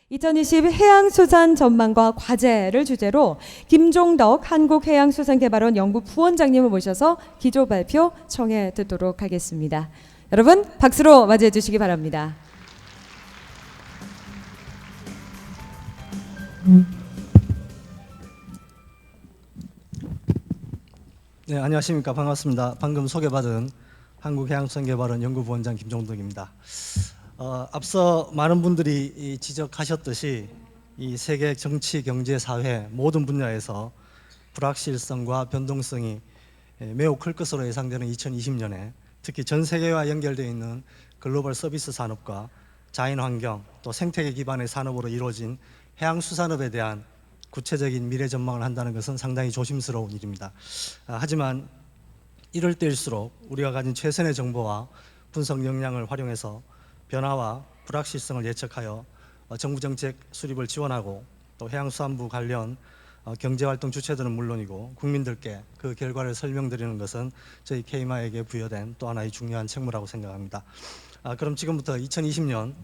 2020 해양수산 전망과 과제를 주제로 김종덕 한국해양수산개발원 연구부원장님을 모셔서 기조 발표 청해 듣도록 하겠습니다. 여러분 박수로 맞이해 주시기 바랍니다. 네, 안녕하십니까. 반갑습니다. 방금 소개받은 한국해양수산개발원 연구부원장 김종덕입니다. 앞서 많은 분들이 지적하셨듯이 이 세계 정치, 경제, 사회 모든 분야에서 불확실성과 변동성이 매우 클 것으로 예상되는 2020년에 특히 전 세계와 연결되어 있는 글로벌 서비스 산업과 자연환경 또 생태계 기반의 산업으로 이루어진 해양수산업에 대한 구체적인 미래 전망을 한다는 것은 상당히 조심스러운 일입니다. 하지만 이럴 때일수록 우리가 가진 최선의 정보와 분석 역량을 활용해서 변화와 불확실성을 예측하여 정부 정책 수립을 지원하고 또 해양수산부 관련 경제활동 주체들은 물론이고 국민들께 그 결과를 설명드리는 것은 저희 K마에게 부여된 또 하나의 중요한 책무라고 생각합니다. 그럼 지금부터 2020년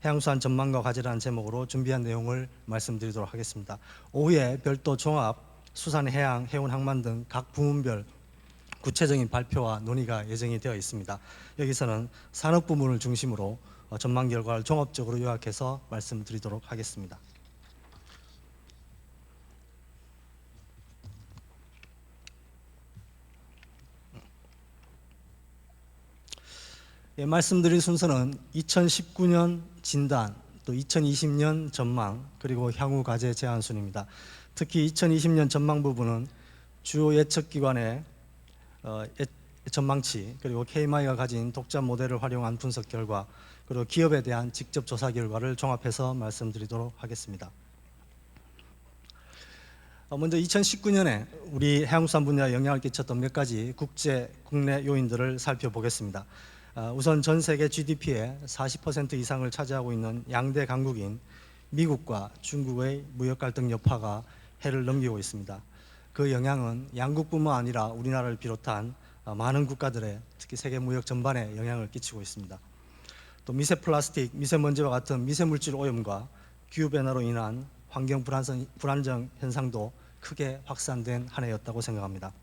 해양수산 전망과 과제라는 제목으로 준비한 내용을 말씀드리도록 하겠습니다. 오후에 별도 종합, 수산, 해양, 해운, 항만 등 각 부문별 구체적인 발표와 논의가 예정이 되어 있습니다. 여기서는 산업 부문을 중심으로 전망 결과를 종합적으로 요약해서 말씀드리도록 하겠습니다. 말씀드릴 순서는 2019년 진단, 또 2020년 전망, 그리고 향후 과제 제안 순입니다. 특히 2020년 전망 부분은 주요 예측기관의 전망치, 그리고 K마이가 가진 독자 모델을 활용한 분석 결과, 그리고 기업에 대한 직접 조사 결과를 종합해서 말씀드리도록 하겠습니다. 먼저 2019년에 우리 해양수산 분야에 영향을 끼쳤던 몇 가지 국제, 국내 요인들을 살펴보겠습니다. 우선 전 세계 GDP의 40% 이상을 차지하고 있는 양대 강국인 미국과 중국의 무역 갈등 여파가 해를 넘기고 있습니다. 그 영향은 양국뿐만 아니라 우리나라를 비롯한 많은 국가들의 특히 세계 무역 전반에 영향을 끼치고 있습니다. 또 미세 플라스틱, 미세먼지와 같은 미세물질 오염과 기후변화로 인한 환경 불안정 현상도 크게 확산된 한 해였다고 생각합니다.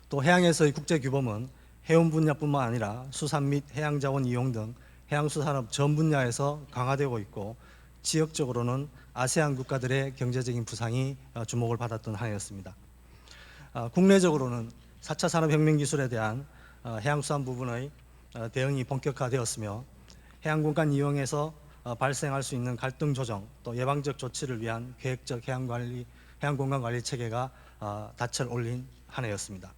또 해양에서의 국제 규범은 해운 분야뿐만 아니라 수산 및 해양자원 이용 등 해양수산업 전 분야에서 강화되고 있고 지역적으로는 아세안 국가들의 경제적인 부상이 주목을 받았던 한 해였습니다. 국내적으로는 4차 산업혁명 기술에 대한 해양수산 부분의 대응이 본격화되었으며 해양공간 이용에서 발생할 수 있는 갈등 조정 또 예방적 조치를 위한 계획적 해양공간 관리 체계가 닻을 올린 한 해였습니다.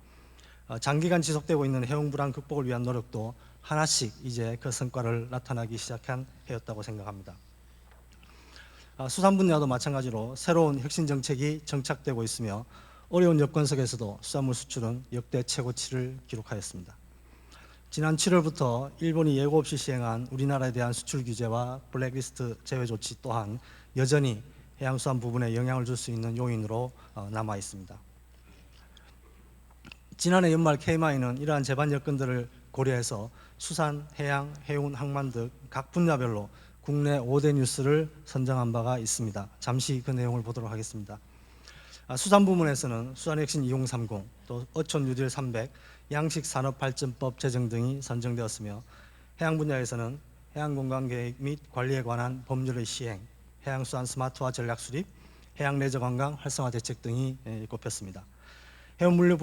장기간 지속되고 있는 해운 불안 극복을 위한 노력도 하나씩 이제 그 성과를 나타나기 시작한 해였다고 생각합니다. 수산 분야도 마찬가지로 새로운 혁신 정책이 정착되고 있으며 어려운 여건 속에서도 수산물 수출은 역대 최고치를 기록하였습니다. 지난 7월부터 일본이 예고 없이 시행한 우리나라에 대한 수출 규제와 블랙리스트 제외 조치 또한 여전히 해양수산 부분에 영향을 줄 수 있는 요인으로 남아 있습니다. 지난해 연말 K마이는 이러한 제반 여건들을 고려해서 수산, 해양, 해운, 항만 등 각 분야별로 국내 5대 뉴스를 선정한 바가 있습니다. 잠시 그 내용을 보도록 하겠습니다. 수산 부문에서는 수산혁신 2030, 또 어촌 뉴딜 300, 양식산업발전법 제정 등이 선정되었으며 해양 분야에서는 해양공간계획 및 관리에 관한 법률의 시행, 해양수산 스마트화 전략 수립, 해양 레저 관광 활성화 대책 등이 꼽혔습니다. 해운물류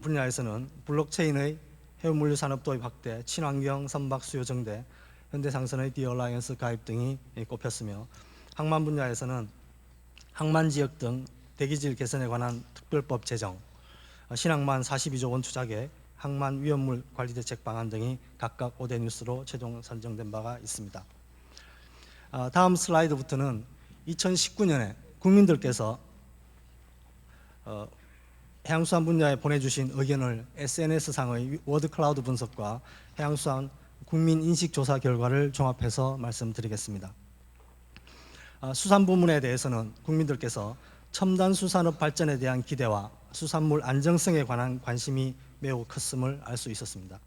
분야에서는 블록체인의 해운물류 산업 도입 확대, 친환경 선박 수요 증대, 현대상선의 디얼라이언스 가입 등이 꼽혔으며 항만 분야에서는 항만 지역 등 대기질 개선에 관한 특별법 제정, 신항만 42조 원 투자 계획, 항만 위험물 관리 대책 방안 등이 각각 5대 뉴스로 최종 선정된 바가 있습니다. 다음 슬라이드부터는 2019년에 국민들께서 해양수산 분야에 보내주신 의견을 SNS상의 워드클라우드 분석과 해양수산 국민 인식조사 결과를 종합해서 말씀드리겠습니다. 수산 부문에 대해서는 국민들께서 첨단 수산업 발전에 대한 기대와 수산물 안정성에 관한 관심이 매우 컸음을 알 수 있었습니다.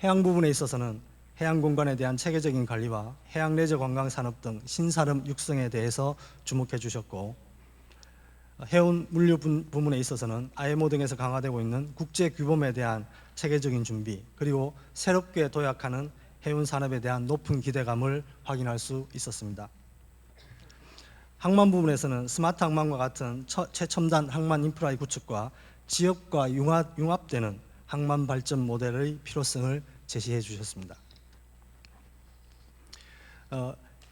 해양 부분에 있어서는 해양 공간에 대한 체계적인 관리와 해양 레저 관광 산업 등 신산업 육성에 대해서 주목해 주셨고, 해운 물류 부문에 있어서는 IMO 등에서 강화되고 있는 국제 규범에 대한 체계적인 준비, 그리고 새롭게 도약하는 해운 산업에 대한 높은 기대감을 확인할 수 있었습니다. 항만 부분에서는 스마트 항만과 같은 최첨단 항만 인프라의 구축과 지역과 융합되는 항만 발전 모델의 필요성을 제시해 주셨습니다.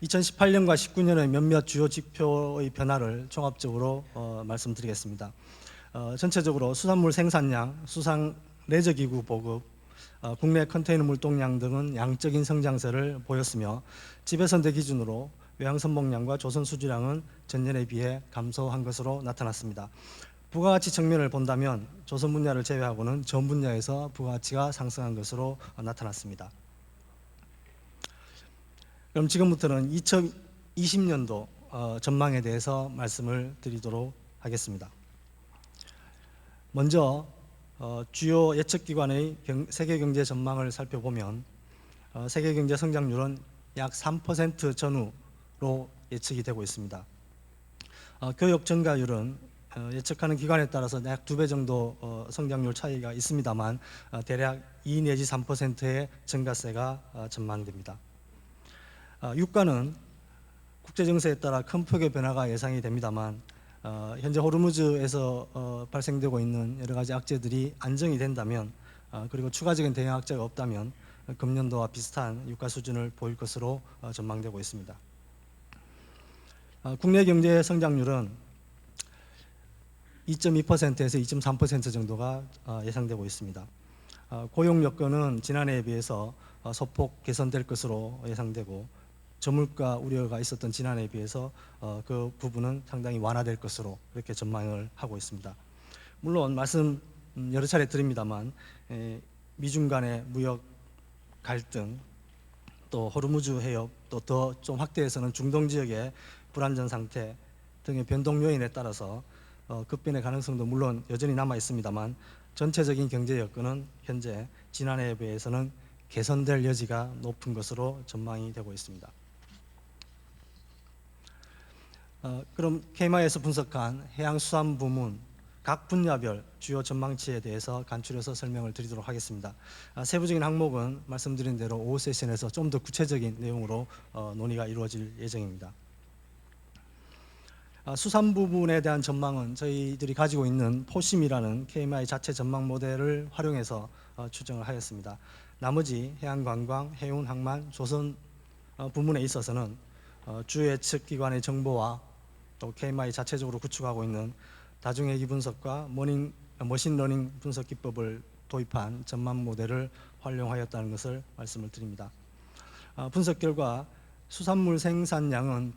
2018년과 19년의 몇몇 주요 지표의 변화를 종합적으로 말씀드리겠습니다. 전체적으로 수산물 생산량, 수상 레저기구 보급, 국내 컨테이너 물동량 등은 양적인 성장세를 보였으며, 지배선대 기준으로 외항선봉량과 조선 수주량은 전년에 비해 감소한 것으로 나타났습니다. 부가가치 측면을 본다면 조선 분야를 제외하고는 전 분야에서 부가가치가 상승한 것으로 나타났습니다. 그럼 지금부터는 2020년도 전망에 대해서 말씀을 드리도록 하겠습니다. 먼저 주요 예측기관의 세계 경제 전망을 살펴보면 세계 경제 성장률은 약 3% 전후로 예측이 되고 있습니다. 교역 증가율은 예측하는 기관에 따라서 약 2배 정도 성장률 차이가 있습니다만 대략 2 내지 3%의 증가세가 전망됩니다. 유가는 국제 정세에 따라 큰 폭의 변화가 예상이 됩니다만 현재 호르무즈에서 발생되고 있는 여러 가지 악재들이 안정이 된다면, 그리고 추가적인 대응 악재가 없다면 금년도와 비슷한 유가 수준을 보일 것으로 전망되고 있습니다. 국내 경제 성장률은 2.2%에서 2.3% 정도가 예상되고 있습니다. 고용 여건은 지난해에 비해서 소폭 개선될 것으로 예상되고, 저물가 우려가 있었던 지난해에 비해서 그 부분은 상당히 완화될 것으로 그렇게 전망을 하고 있습니다. 물론 말씀 여러 차례 드립니다만 미중 간의 무역 갈등, 또 호르무즈 해협, 또 더 좀 확대해서는 중동 지역의 불안전 상태 등의 변동 요인에 따라서 급변의 가능성도 물론 여전히 남아 있습니다만, 전체적인 경제 여건은 현재 지난해에 비해서는 개선될 여지가 높은 것으로 전망이 되고 있습니다. 그럼 KMI에서 분석한 해양수산 부문 각 분야별 주요 전망치에 대해서 간추려서 설명을 드리도록 하겠습니다. 세부적인 항목은 말씀드린 대로 오후 세션에서 좀 더 구체적인 내용으로 논의가 이루어질 예정입니다. 수산 부분에 대한 전망은 저희들이 가지고 있는 포심이라는 KMI 자체 전망 모델을 활용해서 추정을 하였습니다. 나머지 해양관광, 해운항만, 조선 부문에 있어서는 주요 예측 기관의 정보와 또 KMI 자체적으로 구축하고 있는 다중회귀 분석과 머신러닝 분석 기법을 도입한 전망 모델을 활용하였다는 것을 말씀을 드립니다. 분석 결과 수산물 생산량은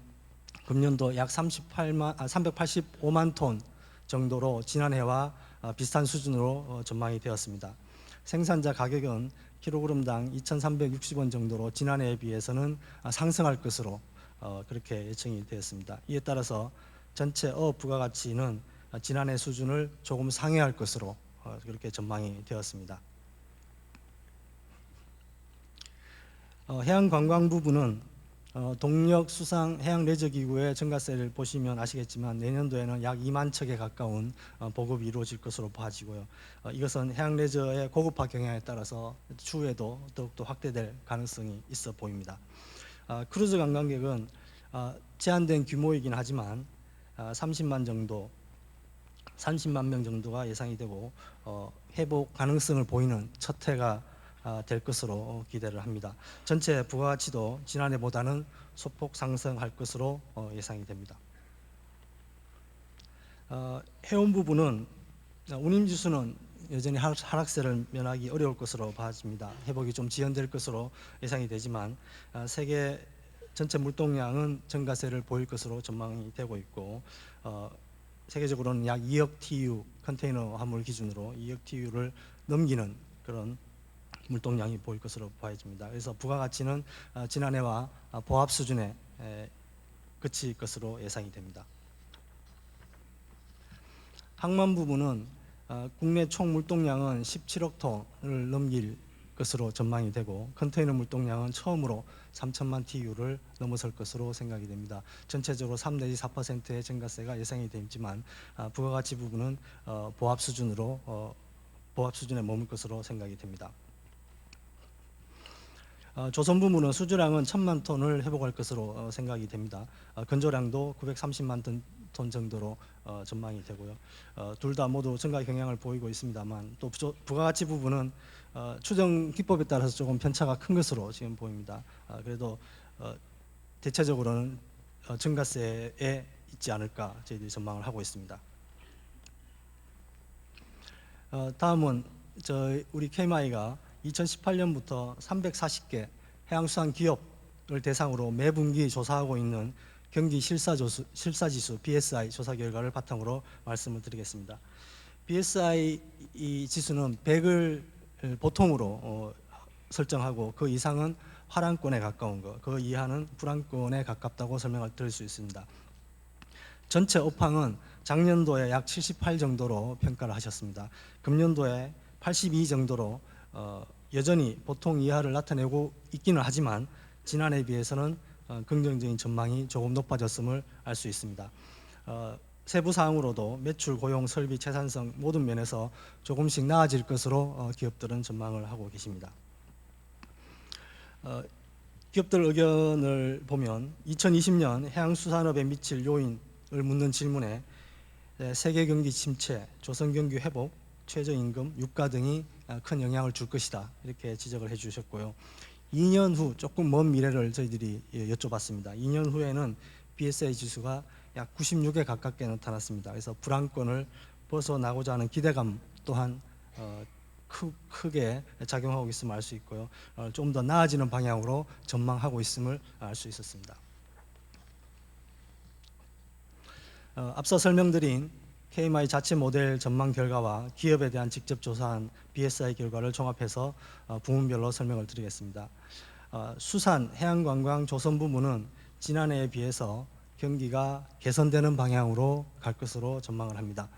금년도 약 385만 톤 정도로 지난해와 비슷한 수준으로 전망이 되었습니다. 생산자 가격은 킬로그램당 2,360원 정도로 지난해에 비해서는 상승할 것으로 그렇게 예측이 되었습니다. 이에 따라서 전체 어업 부가가치는 지난해 수준을 조금 상회할 것으로 그렇게 전망이 되었습니다. 해양관광 부분은 동력 수상 해양 레저 기구의 증가세를 보시면 아시겠지만 내년도에는 약 2만 척에 가까운 보급이 이루어질 것으로 봐지고요. 이것은 해양 레저의 고급화 경향에 따라서 추후에도 더욱더 확대될 가능성이 있어 보입니다. 크루즈 관광객은 제한된 규모이긴 하지만 30만 명 정도가 예상이 되고 회복 가능성을 보이는 첫 해가 될 것으로 기대를 합니다. 전체 부가가치도 지난해보다는 소폭 상승할 것으로 예상이 됩니다. 해운 부분은 운임지수는 여전히 하락세를 면하기 어려울 것으로 봐집니다. 회복이 좀 지연될 것으로 예상이 되지만 세계 전체 물동량은 증가세를 보일 것으로 전망이 되고 있고, 세계적으로는 약 2억 TU 컨테이너 화물 기준으로 2억 TU를 넘기는 그런 물동량이 보일 것으로 보여집니다. 그래서 부가가치는 지난해와 보합 수준에 그칠 것으로 예상이 됩니다. 항만 부분은 국내 총 물동량은 17억 톤을 넘길 것으로 전망이 되고 컨테이너 물동량은 처음으로 3천만 TU를 넘어설 것으로 생각이 됩니다. 전체적으로 3 내지 4%의 증가세가 예상이 되지만 부가가치 부분은 보합 수준에 머물 것으로 생각이 됩니다. 조선 부문은 수주량은 1,000만 톤을 회복할 것으로 생각이 됩니다. 건조량도 930만 톤 정도로 전망이 되고요. 둘 다 모두 증가 경향을 보이고 있습니다만 또 부가가치 부분은 추정 기법에 따라서 조금 편차가 큰 것으로 지금 보입니다. 그래도 대체적으로는 증가세에 있지 않을까 저희들이 전망을 하고 있습니다. 다음은 우리 KMI가 2018년부터 340개 해양수산 기업을 대상으로 매 분기 조사하고 있는 경기 실사지수 BSI 조사 결과를 바탕으로 말씀을 드리겠습니다. BSI 이 지수는 100을 보통으로 설정하고 그 이상은 화랑권에 가까운 것, 그 이하는 불황권에 가깝다고 설명을 드릴 수 있습니다. 전체 업황은 작년도에 약 78 정도로 평가를 하셨습니다. 금년도에 82 정도로 여전히 보통 이하를 나타내고 있기는 하지만 지난해에 비해서는 긍정적인 전망이 조금 높아졌음을 알 수 있습니다. 세부 사항으로도 매출, 고용, 설비, 채산성 모든 면에서 조금씩 나아질 것으로 기업들은 전망을 하고 계십니다. 기업들 의견을 보면 2020년 해양수산업에 미칠 요인을 묻는 질문에 세계 경기 침체, 조선 경기 회복, 최저임금, 유가 등이 큰 영향을 줄 것이다 이렇게 지적을 해주셨고요. 2년 후 조금 먼 미래를 저희들이 여쭤봤습니다. 2년 후에는 BSI 지수가 약 96에 가깝게 나타났습니다. 그래서 불황권을 벗어나고자 하는 기대감 또한 크게 작용하고 있음을 알 수 있고요. 좀 더 나아지는 방향으로 전망하고 있음을 알 수 있었습니다. 앞서 설명드린 KMI 자체 모델 전망 결과와 기업에 대한 직접 조사한 BSI 결과를 종합해서 부문별로 설명을 드리겠습니다. 수산, 해양관광, 조선 부문은 지난해에 비해서 경기가 개선되는 방향으로 갈 것으로 전망을 합니다.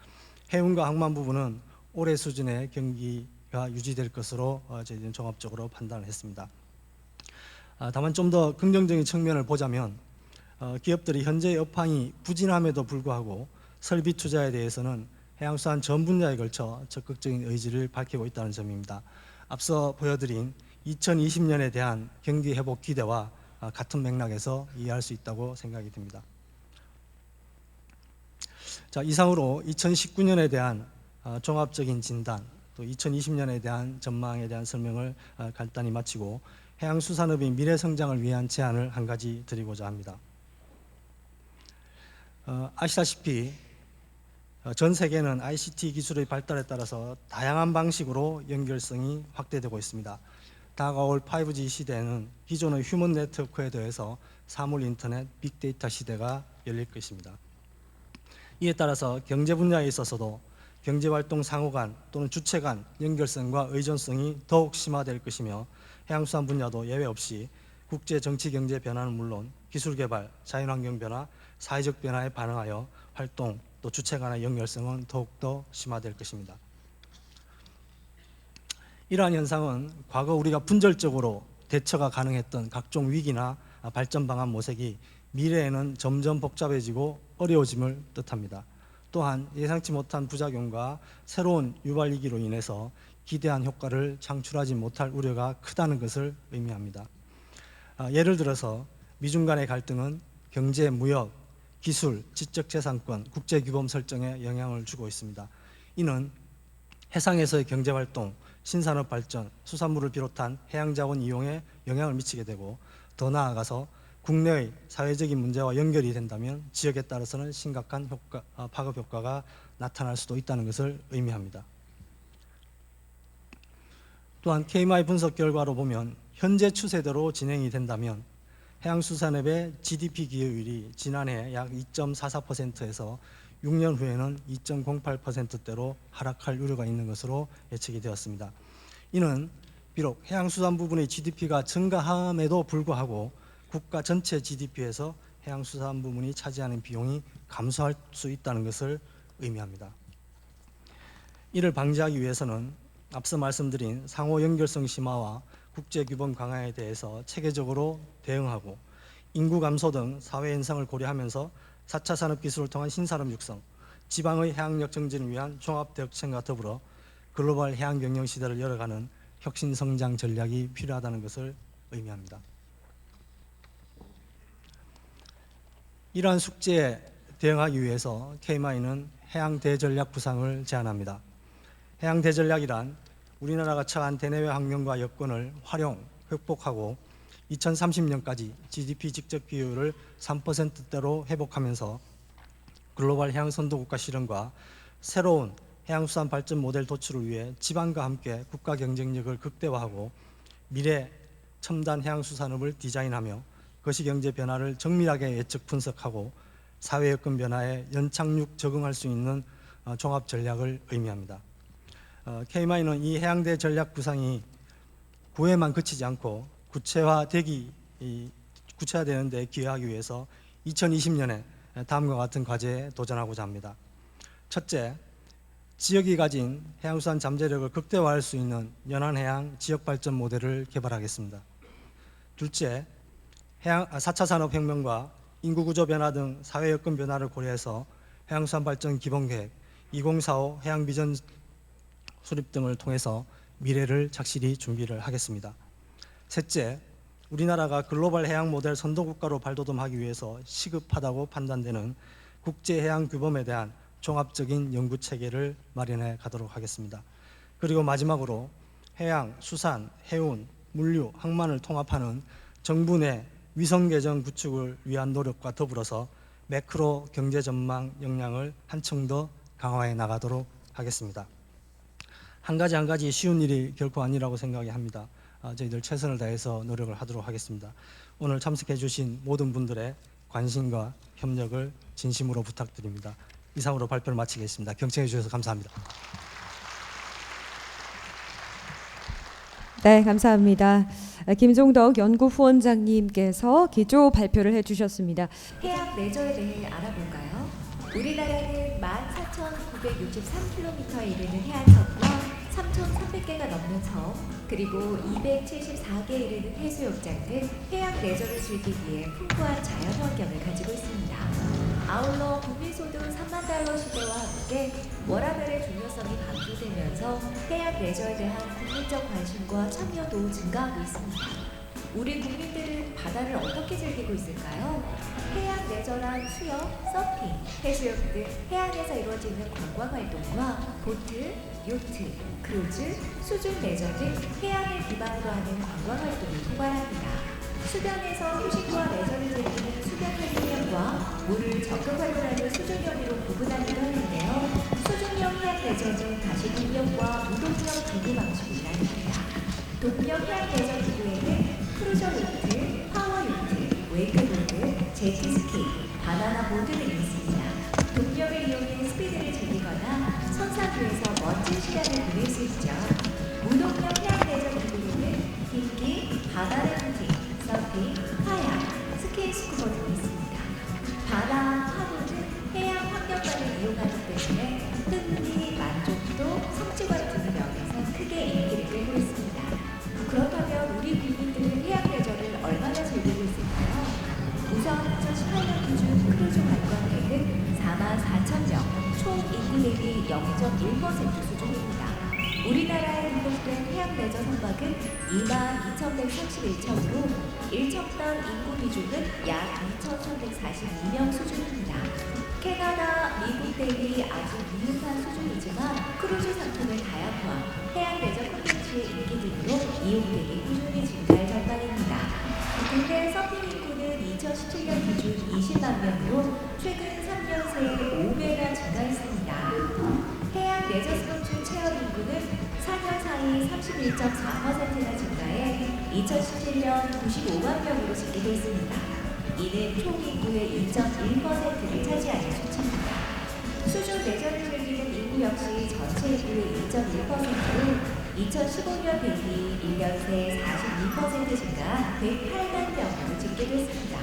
해운과 항만 부분은 올해 수준의 경기가 유지될 것으로 저희는 종합적으로 판단을 했습니다. 다만 좀 더 긍정적인 측면을 보자면 기업들이 현재의 업황이 부진함에도 불구하고 설비 투자에 대해서는 해양수산 전 분야에 걸쳐 적극적인 의지를 밝히고 있다는 점입니다. 앞서 보여드린 2020년에 대한 경기 회복 기대와 같은 맥락에서 이해할 수 있다고 생각이 듭니다. 자, 이상으로 2019년에 대한 종합적인 진단, 또 2020년에 대한 전망에 대한 설명을 간단히 마치고 해양수산업의 미래 성장을 위한 제안을 한 가지 드리고자 합니다. 아시다시피 전 세계는 ICT 기술의 발달에 따라서 다양한 방식으로 연결성이 확대되고 있습니다. 다가올 5G 시대에는 기존의 휴먼 네트워크에 더해서 사물 인터넷, 빅데이터 시대가 열릴 것입니다. 이에 따라서 경제 분야에 있어서도 경제활동 상호 간 또는 주체 간 연결성과 의존성이 더욱 심화될 것이며 해양수산 분야도 예외 없이 국제 정치 경제 변화는 물론 기술 개발, 자연환경 변화, 사회적 변화에 반응하여 활동 또 주체 간의 연결성은 더욱더 심화될 것입니다. 이러한 현상은 과거 우리가 분절적으로 대처가 가능했던 각종 위기나 발전 방안 모색이 미래에는 점점 복잡해지고 어려워짐을 뜻합니다. 또한 예상치 못한 부작용과 새로운 유발위기로 인해서 기대한 효과를 창출하지 못할 우려가 크다는 것을 의미합니다. 예를 들어서 미중 간의 갈등은 경제, 무역, 기술, 지적재산권, 국제규범 설정에 영향을 주고 있습니다. 이는 해상에서의 경제활동, 신산업 발전, 수산물을 비롯한 해양자원 이용에 영향을 미치게 되고 더 나아가서 국내의 사회적인 문제와 연결이 된다면 지역에 따라서는 심각한 파급 효과가 나타날 수도 있다는 것을 의미합니다. 또한 KMI 분석 결과로 보면 현재 추세대로 진행이 된다면 해양수산업의 GDP 기여율이 지난해 약 2.44%에서 6년 후에는 2.08%대로 하락할 우려가 있는 것으로 예측이 되었습니다. 이는 비록 해양수산 부분의 GDP가 증가함에도 불구하고 국가 전체 GDP에서 해양수산 부문이 차지하는 비용이 감소할 수 있다는 것을 의미합니다. 이를 방지하기 위해서는 앞서 말씀드린 상호 연결성 심화와 국제 규범 강화에 대해서 체계적으로 대응하고 인구 감소 등 사회 현상을 고려하면서 4차 산업 기술을 통한 신산업 육성, 지방의 해양력 증진을 위한 종합 대응책과 더불어 글로벌 해양 경영 시대를 열어가는 혁신 성장 전략이 필요하다는 것을 의미합니다. 이러한 숙제에 대응하기 위해서 KMI는 해양 대전략 구상을 제안합니다. 해양 대전략이란 우리나라가 처한 대내외 환경과 여건을 활용, 극복하고 2030년까지 GDP 직접 비율을 3%대로 회복하면서 글로벌 해양 선도국가 실현과 새로운 해양수산 발전 모델 도출을 위해 지방과 함께 국가 경쟁력을 극대화하고 미래 첨단 해양수산업을 디자인하며 거시경제 변화를 정밀하게 예측 분석하고 사회 여건 변화에 연착륙 적응할 수 있는 종합 전략을 의미합니다. KMI는 이 해양대 전략 구상이 구회만 그치지 않고 구체화되는 데 기여하기 위해서 2020년에 다음과 같은 과제에 도전하고자 합니다. 첫째, 지역이 가진 해양수산 잠재력을 극대화할 수 있는 연안해양 지역발전 모델을 개발하겠습니다. 둘째, 4차 산업혁명과 인구구조 변화 등 사회 여건 변화를 고려해서 해양수산 발전 기본계획 2045 해양비전 수립 등을 통해서 미래를 착실히 준비를 하겠습니다. 셋째, 우리나라가 글로벌 해양 모델 선도국가로 발돋움하기 위해서 시급하다고 판단되는 국제해양 규범에 대한 종합적인 연구 체계를 마련해 가도록 하겠습니다. 그리고 마지막으로 해양, 수산, 해운, 물류, 항만을 통합하는 정부 내 위성개정 구축을 위한 노력과 더불어서 매크로 경제 전망 역량을 한층 더 강화해 나가도록 하겠습니다. 한 가지 쉬운 일이 결코 아니라고 생각이 합니다. 저희들 최선을 다해서 노력을 하도록 하겠습니다. 오늘 참석해 주신 모든 분들의 관심과 협력을 진심으로 부탁드립니다. 이상으로 발표를 마치겠습니다. 경청해 주셔서 감사합니다. 네, 감사합니다. 김종덕 연구후원장님께서 기조 발표를 해주셨습니다. 해양 레저에 대해 알아볼까요? 우리나라는 14,963km에 이르는 해안선과 3,300개가 넘는 섬, 그리고 274개에 이르는 해수욕장 등 해양 레저를 즐기기에 풍부한 자연환경을 가지고 있습니다. 아울러 국민소득 3만 달러 시대와 함께 워라밸의 중요성이 강조되면서 해양 레저에 대한 국민적 관심과 참여도 증가하고 있습니다. 우리 국민들은 바다를 어떻게 즐기고 있을까요? 해양 레저란 수영, 서핑, 해수욕 등 해양에서 이루어지는 관광 활동과 보트, 요트, 크루즈, 수중 레저 등 해양을 기반으로 하는 관광 활동을 포괄합니다. 수변에서 휴식과 레저를 즐기는 수변 활동형과 물을 적극 활용하는 수중형으로 구분하기도 하는데요. 수중형 해양 레저는 다시 동력과 무동력 기구 방식으로 나뉩니다. 동력 해양 레저 기구에는 크루저 요트, 파워 요트, 웨이크보드, 제트스키, 바나나 보드 등이 있습니다. 동력을 이용해 스피드를 즐기거나 선상 위에서 멋진 시간을 보낼 수 있죠. 무동력 해양 레저 기구에는 빙기, 바다 래프팅, 서핑, 카약, 스키 스쿠버 등이 있습니다. 바다, 파도는 해양 환경관을 이용하기 때문에 흥미, 만족도, 성취감 등의 면에서 크게 인기를 끌고 있습니다. 그렇다면 우리 국민들은 해양 레저를 얼마나 즐기고 있을까요? 우선 2018년 기준 크루즈 관광객은 44,000명, 총 인구 대비 0.1% 수준입니다. 우리나라에 등록된 해양 레저 선박은 22,131척으로 1척당 인구 비중은 약 2,142명 수준입니다. 캐나다, 미국 대비 아주 미흡한 수준이지만 크루즈 상품의 다양화, 해양 레저 콘텐츠의 인기 등으로 이용객이 꾸준히 증가할 전망입니다. 국내 서핑 인구는 2017년 기준 20만 명으로 최근 3년 새에 5배나 증가했습니다. 해양 레저 스포츠 체험 인구는 4년 사이 31.4%나 증가해 2017년 95만 명으로 집계됐습니다. 이는 총 인구의 2.1%를 차지하는 수치입니다. 수중 레저를 즐기는 인구 역시 전체 인구의 2.1%로 2015년 대비 1년 새 42% 증가 108만 명으로 집계됐습니다.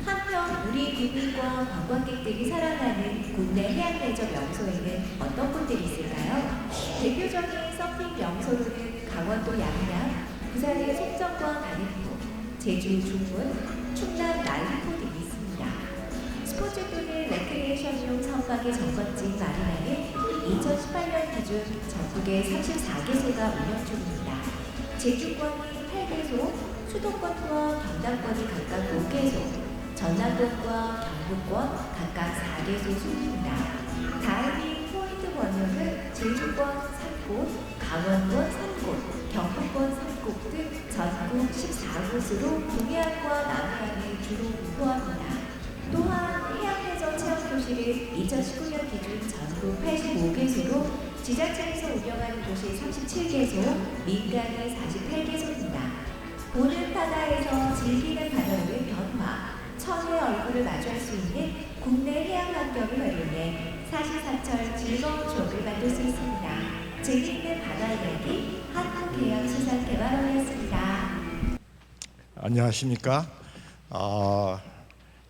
한편 우리 국민과 관광객들이 사랑하는 국내 해양 레저 명소에는 어떤 곳들이 있을까요? 대표적인 서핑 서핑 명소로는 강원도 양양, 부산의 속정과 가리포, 제주 중문, 충남 난리포 등이 있습니다. 스포츠 또는 레크리에이션용 선박의 정거지 마리나는 2018년 기준 전국에 34개소가 운영 중입니다. 제주권이 8개소, 수도권 투어 경남권이 각각 5개소, 전남권과 경북권 각각 4개소 순입니다. 다이빙 포인트 번역은 제주권 3곳, 강원권 3곳, 경북권 3곳 등 전국 14곳으로 동해안과 남해안을 주로 포함합니다. 또한 해양해적 체험교실은 2019년 기준 전국 85개소로 지자체에서 운영하는 곳이 37개소, 민간이 48개소입니다. 보는 바다에서 즐기는 바다의 변화, 천의 얼굴을 마주할 수 있는 국내 해양 환경을 활용해 사시사철 즐거운 추억을 만들 수 있습니다. 재미있는 바다 이야기 한국해양수산개발원이었습니다. 안녕하십니까?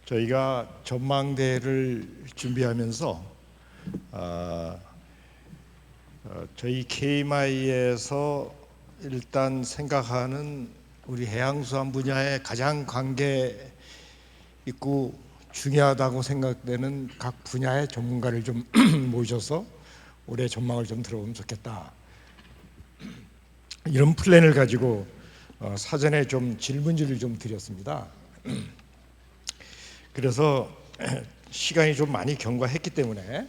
저희가 전망대를 준비하면서 저희 KMI에서 일단 생각하는 우리 해양수산 분야에 가장 관계 있고 중요하다고 생각되는 각 분야의 전문가를 좀 모셔서 올해 전망을 좀 들어보면 좋겠다. 이런 플랜을 가지고 사전에 좀 질문지를 좀 드렸습니다. 그래서 시간이 좀 많이 경과했기 때문에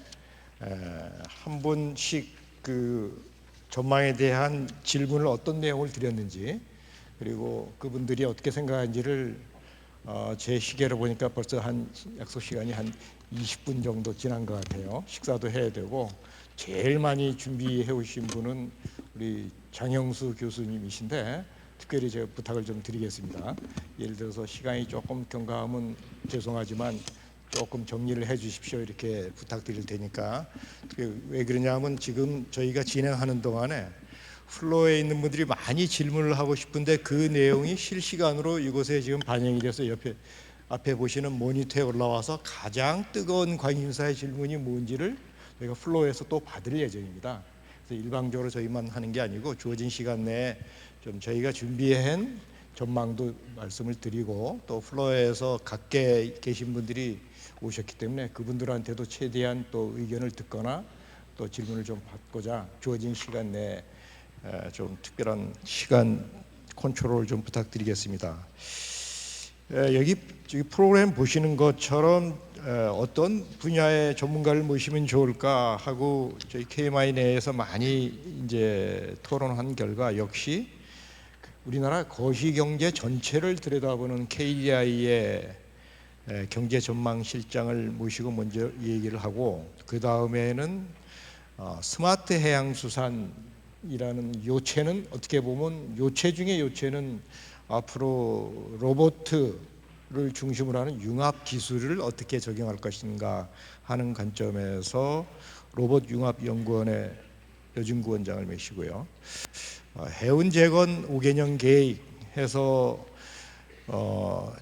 한 분씩 그 전망에 대한 질문을 어떤 내용을 드렸는지, 그리고 그분들이 어떻게 생각하는지를 제 시계로 보니까 벌써 한 약속 시간이 한 20분 정도 지난 것 같아요. 식사도 해야 되고. 제일 많이 준비해 오신 분은 우리 장영수 교수님이신데 특별히 제가 부탁을 좀 드리겠습니다. 예를 들어서 시간이 조금 경과하면 죄송하지만 조금 정리를 해 주십시오, 이렇게 부탁드릴 테니까. 왜 그러냐면 지금 저희가 진행하는 동안에 플로어에 있는 분들이 많이 질문을 하고 싶은데 그 내용이 실시간으로 이곳에 지금 반영이 돼서 앞에 보시는 모니터에 올라와서 가장 뜨거운 관심사의 질문이 뭔지를 저희가 플로어에서 또 받을 예정입니다. 그래서 일방적으로 저희만 하는 게 아니고 주어진 시간 내에 좀 저희가 준비한 전망도 말씀을 드리고, 또 플로어에서 각계 계신 분들이 오셨기 때문에 그분들한테도 최대한 또 의견을 듣거나 또 질문을 좀 받고자 주어진 시간 내에 좀 특별한 시간 컨트롤을 좀 부탁드리겠습니다. 여기 프로그램 보시는 것처럼 어떤 분야의 전문가를 모시면 좋을까 하고 저희 KMI 내에서 많이 이제 토론한 결과 역시 우리나라 거시경제 전체를 들여다보는 KDI의 경제 전망 실장을 모시고 먼저 얘기를 하고, 그 다음에는 스마트 해양수산이라는 요체는 어떻게 보면 요체 중에 요체는 앞으로 로봇을 중심으로 하는 융합 기술을 어떻게 적용할 것인가 하는 관점에서 로봇융합연구원의 여진구 원장을 모시고요. 해운재건 5개년 계획해서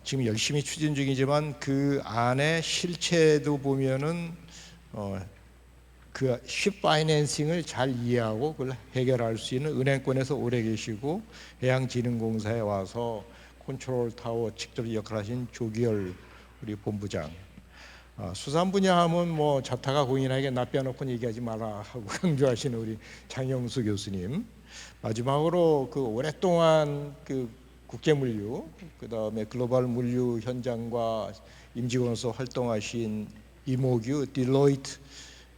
지금 열심히 추진 중이지만 그 안에 실체도 보면은 그 쉽 파이낸싱을 잘 이해하고 그걸 해결할 수 있는 은행권에서 오래 계시고 해양진흥공사에 와서 컨트롤 타워 직접 역할하신 조기열 우리 본부장, 수산 분야 하면 뭐 자타가 공인하게 나 빼놓고 얘기하지 마라 하고 강조하시는 우리 장영수 교수님, 마지막으로 그 오랫동안 그 국제물류, 그 다음에 글로벌 물류 현장과 임직원으로서 활동하신 이모규 딜로이트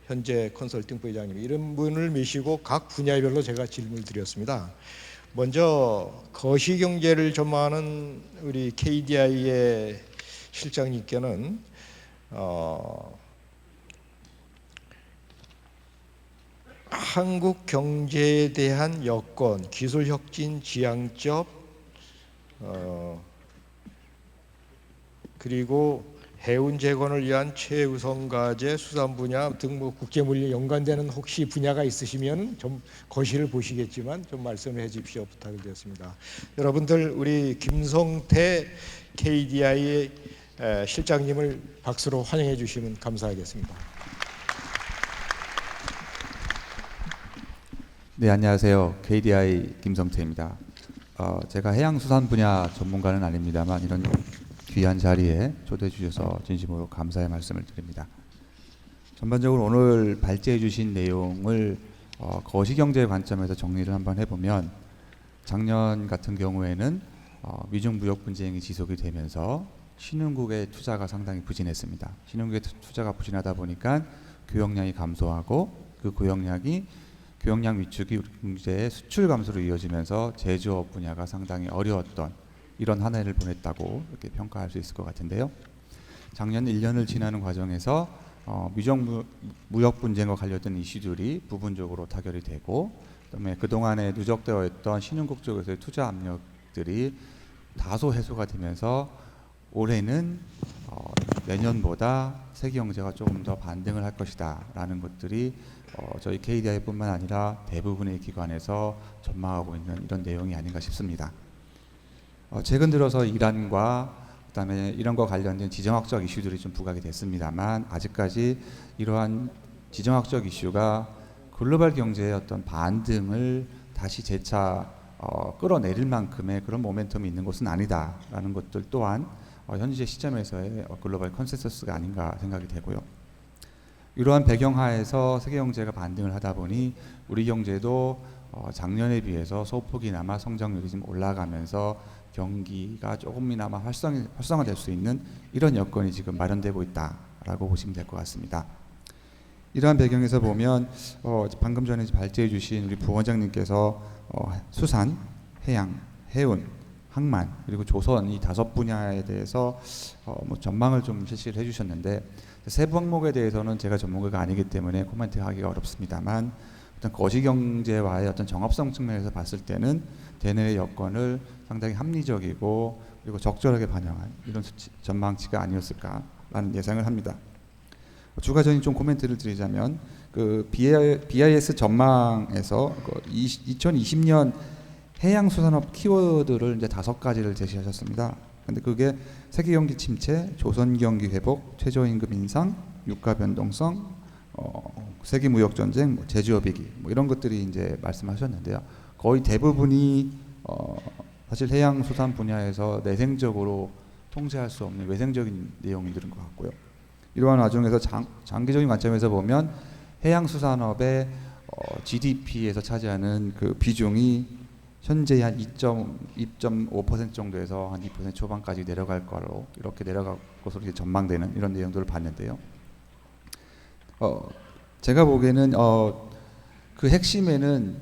현재 컨설팅 부회장님, 이런 분을 모시고 각 분야별로 제가 질문을 드렸습니다. 먼저 거시경제를 전망하는 우리 KDI의 실장님께는 한국 경제에 대한 여건, 기술 혁신 지향적, 그리고 해운 재건을 위한 최우선 과제, 수산 분야 등 뭐 국제물류 연관되는 혹시 분야가 있으시면 좀 거실을 보시겠지만 좀 말씀해 주십시오, 부탁을 드렸습니다. 여러분들 우리 김성태 KDI 실장님을 박수로 환영해 주시면 감사하겠습니다. 네, 안녕하세요. KDI 김성태입니다. 제가 해양수산 분야 전문가는 아닙니다만 이런 귀한 자리에 초대해 주셔서 진심으로 감사의 말씀을 드립니다. 전반적으로 오늘 발제해 주신 내용을 거시경제 관점에서 정리를 한번 해보면 작년 같은 경우에는 미중 무역 분쟁이 지속이 되면서 신흥국의 투자가 상당히 부진했습니다. 신흥국의 투자가 부진하다 보니까 교역량이 감소하고 그 교역량 위축이 우리 경제의 수출 감소로 이어지면서 제조업 분야가 상당히 어려웠던 이런 한 해를 보냈다고 이렇게 평가할 수 있을 것 같은데요. 작년 1년을 지나는 과정에서 미중 무역 분쟁과 관련된 이슈들이 부분적으로 타결이 되고, 그다음에 그동안에 누적되어 있던 신흥국 쪽에서의 투자 압력들이 다소 해소가 되면서 올해는 내년보다 세계 경제가 조금 더 반등을 할 것이다라는 것들이 저희 KDI뿐만 아니라 대부분의 기관에서 전망하고 있는 이런 내용이 아닌가 싶습니다. 최근 들어서 이란과 그다음에 이란과 관련된 지정학적 이슈들이 좀 부각이 됐습니다만 아직까지 이러한 지정학적 이슈가 글로벌 경제의 어떤 반등을 다시 재차 끌어내릴 만큼의 그런 모멘텀이 있는 것은 아니다라는 것들 또한 현재 시점에서의 글로벌 컨센서스가 아닌가 생각이 되고요. 이러한 배경하에서 세계 경제가 반등을 하다 보니 우리 경제도 작년에 비해서 소폭이나마 성장률이 좀 올라가면서 경기가 조금이나마 활성화될 수 있는 이런 여건이 지금 마련되고 있다라고 보시면 될 것 같습니다. 이러한 배경에서 보면 방금 전에 발제해 주신 우리 부원장님께서 수산, 해양, 해운, 항만 그리고 조선 이 5분야에 대해서 전망을 좀 제시를 해주셨는데 세부 항목에 대해서는 제가 전문가가 아니기 때문에 코멘트하기가 어렵습니다만 어떤 거시경제와의 어떤 정합성 측면에서 봤을 때는 대내의 여건을 상당히 합리적이고 그리고 적절하게 반영한 이런 전망치가 아니었을까라는 예상을 합니다. 추가적인 좀 코멘트를 드리자면 그 BIS 전망에서 2020년 해양수산업 키워드를 이제 5가지를 제시하셨습니다. 근데 그게 세계 경기 침체, 조선 경기 회복, 최저임금 인상, 유가 변동성, 세계 무역 전쟁, 제조업 위기 이런 것들이 이제 말씀하셨는데요. 거의 대부분이 사실 해양수산 분야에서 내생적으로 통제할 수 없는 외생적인 내용들인 것 같고요. 이러한 와중에서 장기적인 관점에서 보면 해양수산업의 GDP에서 차지하는 그 비중이 현재 한 2.5% 정도에서 한 2% 초반까지 내려갈 거로 이렇게 내려갈 것으로 이렇게 전망되는 이런 내용들을 봤는데요. 제가 보기에는 그 핵심에는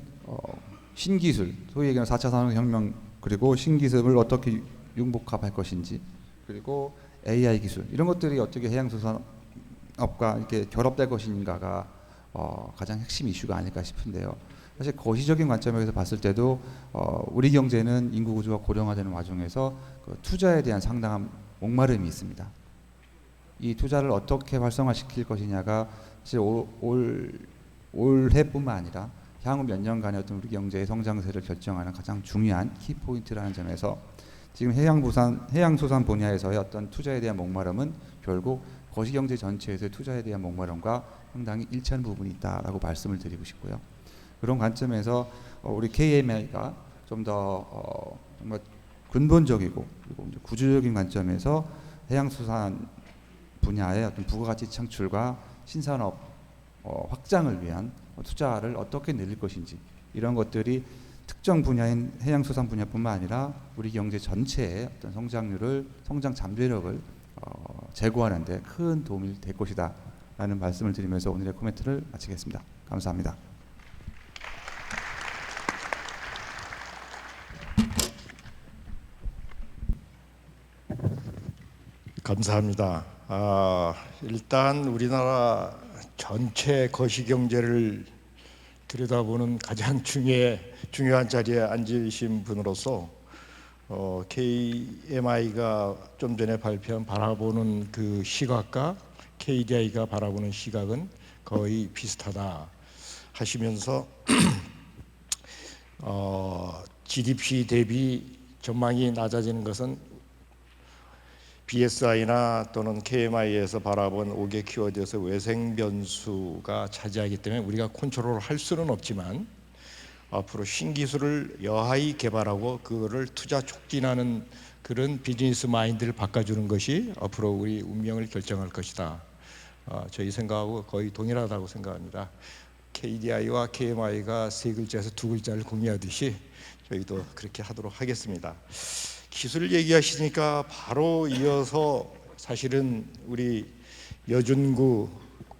신기술, 소위 얘기하는 4차 산업혁명 그리고 신기술을 어떻게 융복합할 것인지 그리고 AI 기술 이런 것들이 어떻게 해양수산업과 이렇게 결합될 것인가가 가장 핵심 이슈가 아닐까 싶은데요. 사실 거시적인 관점에서 봤을 때도 우리 경제는 인구 구조가 고령화되는 와중에서 그 투자에 대한 상당한 목마름이 있습니다. 이 투자를 어떻게 활성화시킬 것이냐가 사실 올해뿐만 아니라 향후 몇 년간의 어떤 우리 경제의 성장세를 결정하는 가장 중요한 키포인트라는 점에서 지금 해양수산 분야에서의 어떤 투자에 대한 목마름은 결국 거시경제 전체에서의 투자에 대한 목마름과 상당히 일치하는 부분이 있다라고 말씀을 드리고 싶고요. 그런 관점에서 우리 KMI가 좀 더 정말 근본적이고 그리고 구조적인 관점에서 해양수산 분야의 어떤 부가가치 창출과 신산업 확장을 위한 투자를 어떻게 늘릴 것인지 이런 것들이 특정 분야인 해양수산 분야뿐만 아니라 우리 경제 전체의 어떤 성장 잠재력을 제고하는 데 큰 도움이 될 것이다 라는 말씀을 드리면서 오늘의 코멘트를 마치겠습니다. 감사합니다. 감사합니다. 일단 우리나라 전체 거시경제를 들여다보는 가장 중요한 자리에 앉으신 분으로서 KMI가 좀 전에 발표한 바라보는 그 시각과 KDI가 바라보는 시각은 거의 비슷하다 하시면서 GDP 대비 전망이 낮아지는 것은 BSI나 또는 KMI에서 바라본 5개 키워드에서 외생 변수가 차지하기 때문에 우리가 컨트롤을 할 수는 없지만 앞으로 신기술을 여하이 개발하고 그거를 투자 촉진하는 그런 비즈니스 마인드를 바꿔주는 것이 앞으로 우리 운명을 결정할 것이다. 저희 생각하고 거의 동일하다고 생각합니다. KDI와 KMI가 세 글자에서 두 글자를 공유하듯이 저희도 그렇게 하도록 하겠습니다. 기술 얘기하시니까 바로 이어서 사실은 우리 여준구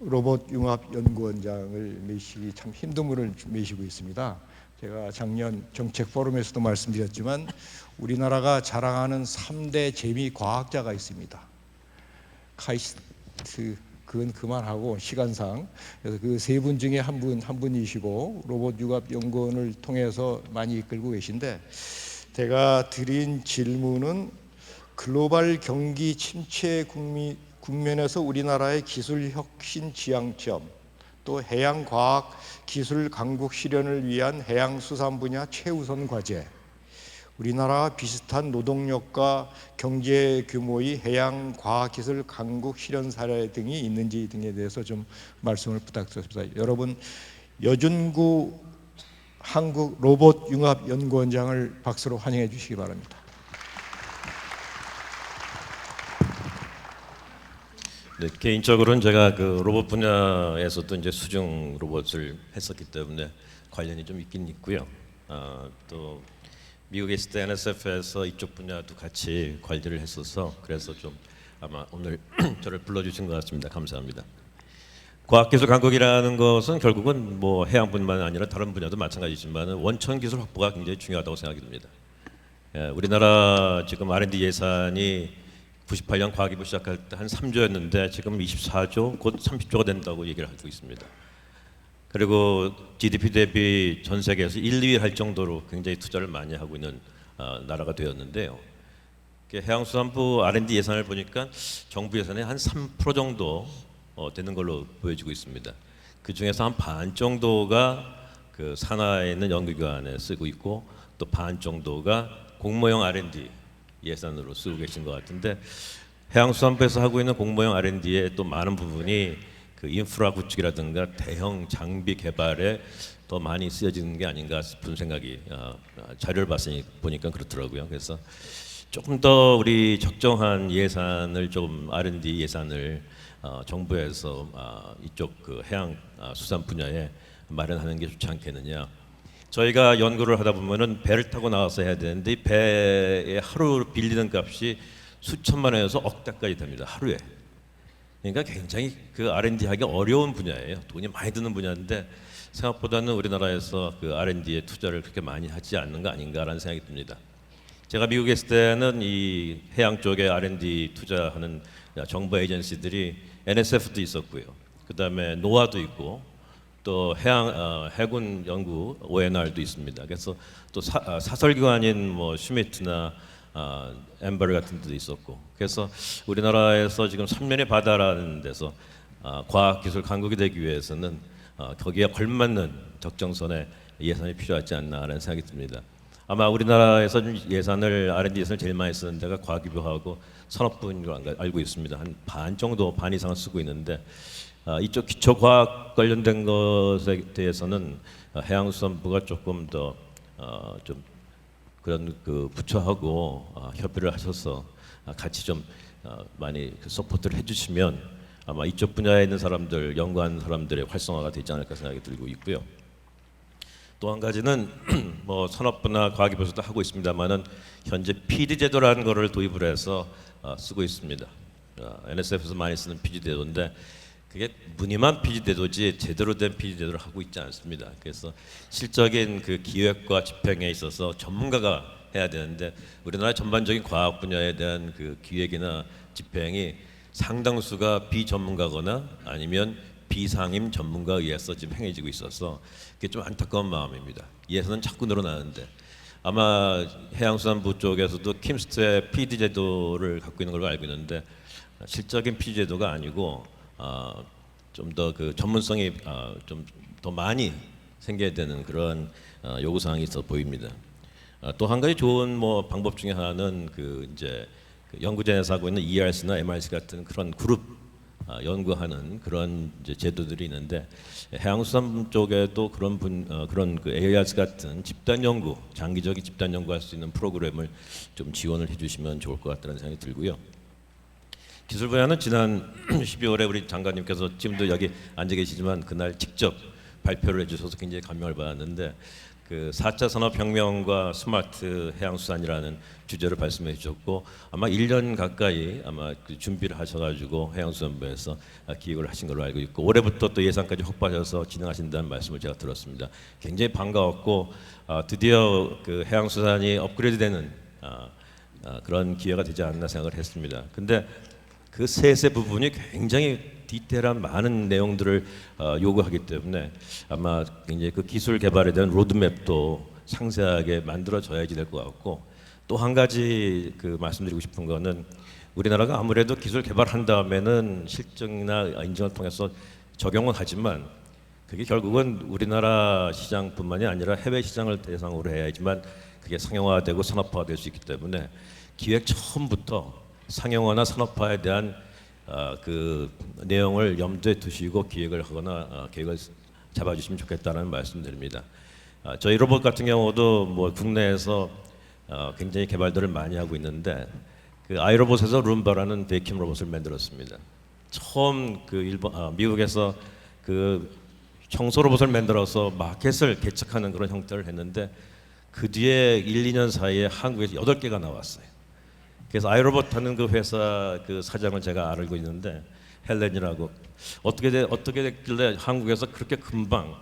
로봇융합연구원장을 메시기 참 힘든 분을 메시고 있습니다. 제가 작년 정책 포럼에서도 말씀드렸지만 우리나라가 자랑하는 3대 재미 과학자가 있습니다. 카이스트 그건 그만하고 시간상 그래서 그 세 분 중에 한 분이시고 로봇융합연구원을 통해서 많이 이끌고 계신데 제가 드린 질문은 글로벌 경기 침체 국면에서 우리나라의 기술 혁신 지향점 또 해양 과학 기술 강국 실현을 위한 해양수산 분야 최우선 과제 우리나라와 비슷한 노동력과 경제 규모의 해양 과학기술 강국 실현 사례 등이 있는지 등에 대해서 좀 말씀을 부탁드립니다. 여러분 여준구 한국 로봇융합연구원장을 박수로 환영해 주시기 바랍니다. 네, 개인적으로는 제가 그 로봇 분야에서도 이제 수중 로봇을 했었기 때문에 관련이 좀 있긴 있고요. 또 미국에 있을 때 NSF에서 이쪽 분야도 같이 관리를 했어서 그래서 좀 아마 오늘 저를 불러주신 것 같습니다. 감사합니다. 과학기술 강국이라는 것은 결국은 뭐 해양뿐만 아니라 다른 분야도 마찬가지지만 원천 기술 확보가 굉장히 중요하다고 생각이 듭니다. 우리나라 지금 R&D 예산이 98년 과기부 시작할 때 한 3조였는데 지금 24조 곧 30조가 된다고 얘기를 하고 있습니다. 그리고 GDP 대비 전 세계에서 1, 2위 할 정도로 굉장히 투자를 많이 하고 있는 나라가 되었는데요. 해양수산부 R&D 예산을 보니까 정부 예산의 한 3% 정도 되는 걸로 보여지고 있습니다. 그 중에서 한 반 정도가 그 산하에 있는 연구기관에 쓰고 있고 또 반 정도가 공모형 R&D 예산으로 쓰고 계신 것 같은데 해양수산부에서 하고 있는 공모형 R&D의 또 많은 부분이 그 인프라 구축이라든가 대형 장비 개발에 더 많이 쓰여지는 게 아닌가 싶은 생각이 자료를 봤으니 보니까 그렇더라고요. 그래서 조금 더 우리 적정한 예산을 좀 R&D 예산을 정부에서 이쪽 그 해양 수산 분야에 마련하는 게 좋지 않겠느냐. 저희가 연구를 하다 보면은 배를 타고 나와서 해야 되는데 이 배에 하루 빌리는 값이 수천만 원에서 억 달까지 됩니다. 하루에. 그러니까 굉장히 그 R&D 하기 어려운 분야예요. 돈이 많이 드는 분야인데 생각보다는 우리나라에서 그 R&D에 투자를 그렇게 많이 하지 않는 거 아닌가라는 생각이 듭니다. 제가 미국에 있을 때는 이 해양 쪽에 R&D 투자하는 정부 에이전시들이 NSF도 있었고요. 그다음에 노아도 있고 또 해군 연구 ONR도 있습니다. 그래서 또 사설기관인 뭐 슈미트나 엠버리 같은 데도 있었고 그래서 우리나라에서 지금 삼면의 바다라는 데서 과학기술 강국이 되기 위해서는 거기에 걸맞는 적정선의 예산이 필요하지 않나라는 생각이 듭니다. 아마 우리나라에서 예산을 R&D 예산을 제일 많이 쓰는 데가 과기부하고 산업부로 알고 있습니다. 한 반 정도 반 이상을 쓰고 있는데 이쪽 기초과학 관련된 것에 대해서는 해양수산부가 조금 더 좀 그런 그 부처하고 협의를 하셔서 같이 좀 많이 그 서포트를 해주시면 아마 이쪽 분야에 있는 사람들 연구하는 사람들의 활성화가 되지 않을까 생각이 들고 있고요. 또 한 가지는 뭐 산업부나 과기부에서도 하고 있습니다만은 현재 PD 제도라는 거를 도입을 해서 쓰고 있습니다. NSF에서 많이 쓰는 PD 제도인데 그게 무늬만 PD 제도지 제대로 된 PD 제도를 하고 있지 않습니다. 그래서 실적인 그 기획과 집행에 있어서 전문가가 해야 되는데 우리나라 전반적인 과학 분야에 대한 그 기획이나 집행이 상당수가 비전문가거나 아니면 비상임 전문가에 의해서 지금 행해지고 있어서 그게 좀 안타까운 마음입니다. 예산은 자꾸 늘어나는데 아마 해양수산부 쪽에서도 킴스트의 PD 제도를 갖고 있는 걸로 알고 있는데 실적인 PD 제도가 아니고 좀 더 그 전문성이 좀 더 많이 생겨야 되는 그런 요구 사항이 있어 보입니다. 또 한 가지 좋은 뭐 방법 중에 하나는 그 이제 그 연구진에서 하고 있는 ERC나 MRC 같은 그런 그룹 연구하는 그런 이제 제도들이 있는데 해양수산 쪽에도 그런 그 AIRS 같은 집단 연구, 장기적인 집단 연구할 수 있는 프로그램을 좀 지원을 해주시면 좋을 것 같다는 생각이 들고요. 기술 분야는 지난 12월에 우리 장관님께서 지금도 여기 앉아 계시지만 그날 직접 발표를 해주셔서 굉장히 감명을 받았는데 그 4차 산업혁명과 스마트 해양수산이라는 주제를 말씀해 주셨고 아마 1년 가까이 아마 그 준비를 하셔가지고 해양수산부에서 기획을 하신 걸로 알고 있고 올해부터 또 예산까지 확보하셔서 진행하신다는 말씀을 제가 들었습니다. 굉장히 반가웠고 드디어 그 해양수산이 업그레이드되는 그런 기회가 되지 않나 생각을 했습니다. 근데 그 세세 부분이 굉장히 디테일한 많은 내용들을 요구하기 때문에 아마 굉장히 그 기술 개발에 대한 로드맵도 상세하게 만들어져야지 될 것 같고 또 한 가지 그 말씀드리고 싶은 거는 우리나라가 아무래도 기술 개발한 다음에는 실증이나 인증을 통해서 적용은 하지만 그게 결국은 우리나라 시장뿐만이 아니라 해외 시장을 대상으로 해야지만 그게 상용화되고 산업화될 수 있기 때문에 기획 처음부터 상용화나 산업화에 대한 그 내용을 염두에 두시고 기획을 하거나 계획을 잡아주시면 좋겠다는 말씀드립니다. 저희 로봇 같은 경우도 뭐 국내에서 굉장히 개발들을 많이 하고 있는데 그 아이로봇에서 룸바라는 베이킹 로봇을 만들었습니다. 처음 그 미국에서 그 청소 로봇을 만들어서 마켓을 개척하는 그런 형태를 했는데 그 뒤에 1, 2년 사이에 한국에서 8개가 나왔어요. 그래서 아이로봇 하는 그 회사 그 사장을 제가 알고 있는데 헬렌이라고 어떻게 됐길래 한국에서 그렇게 금방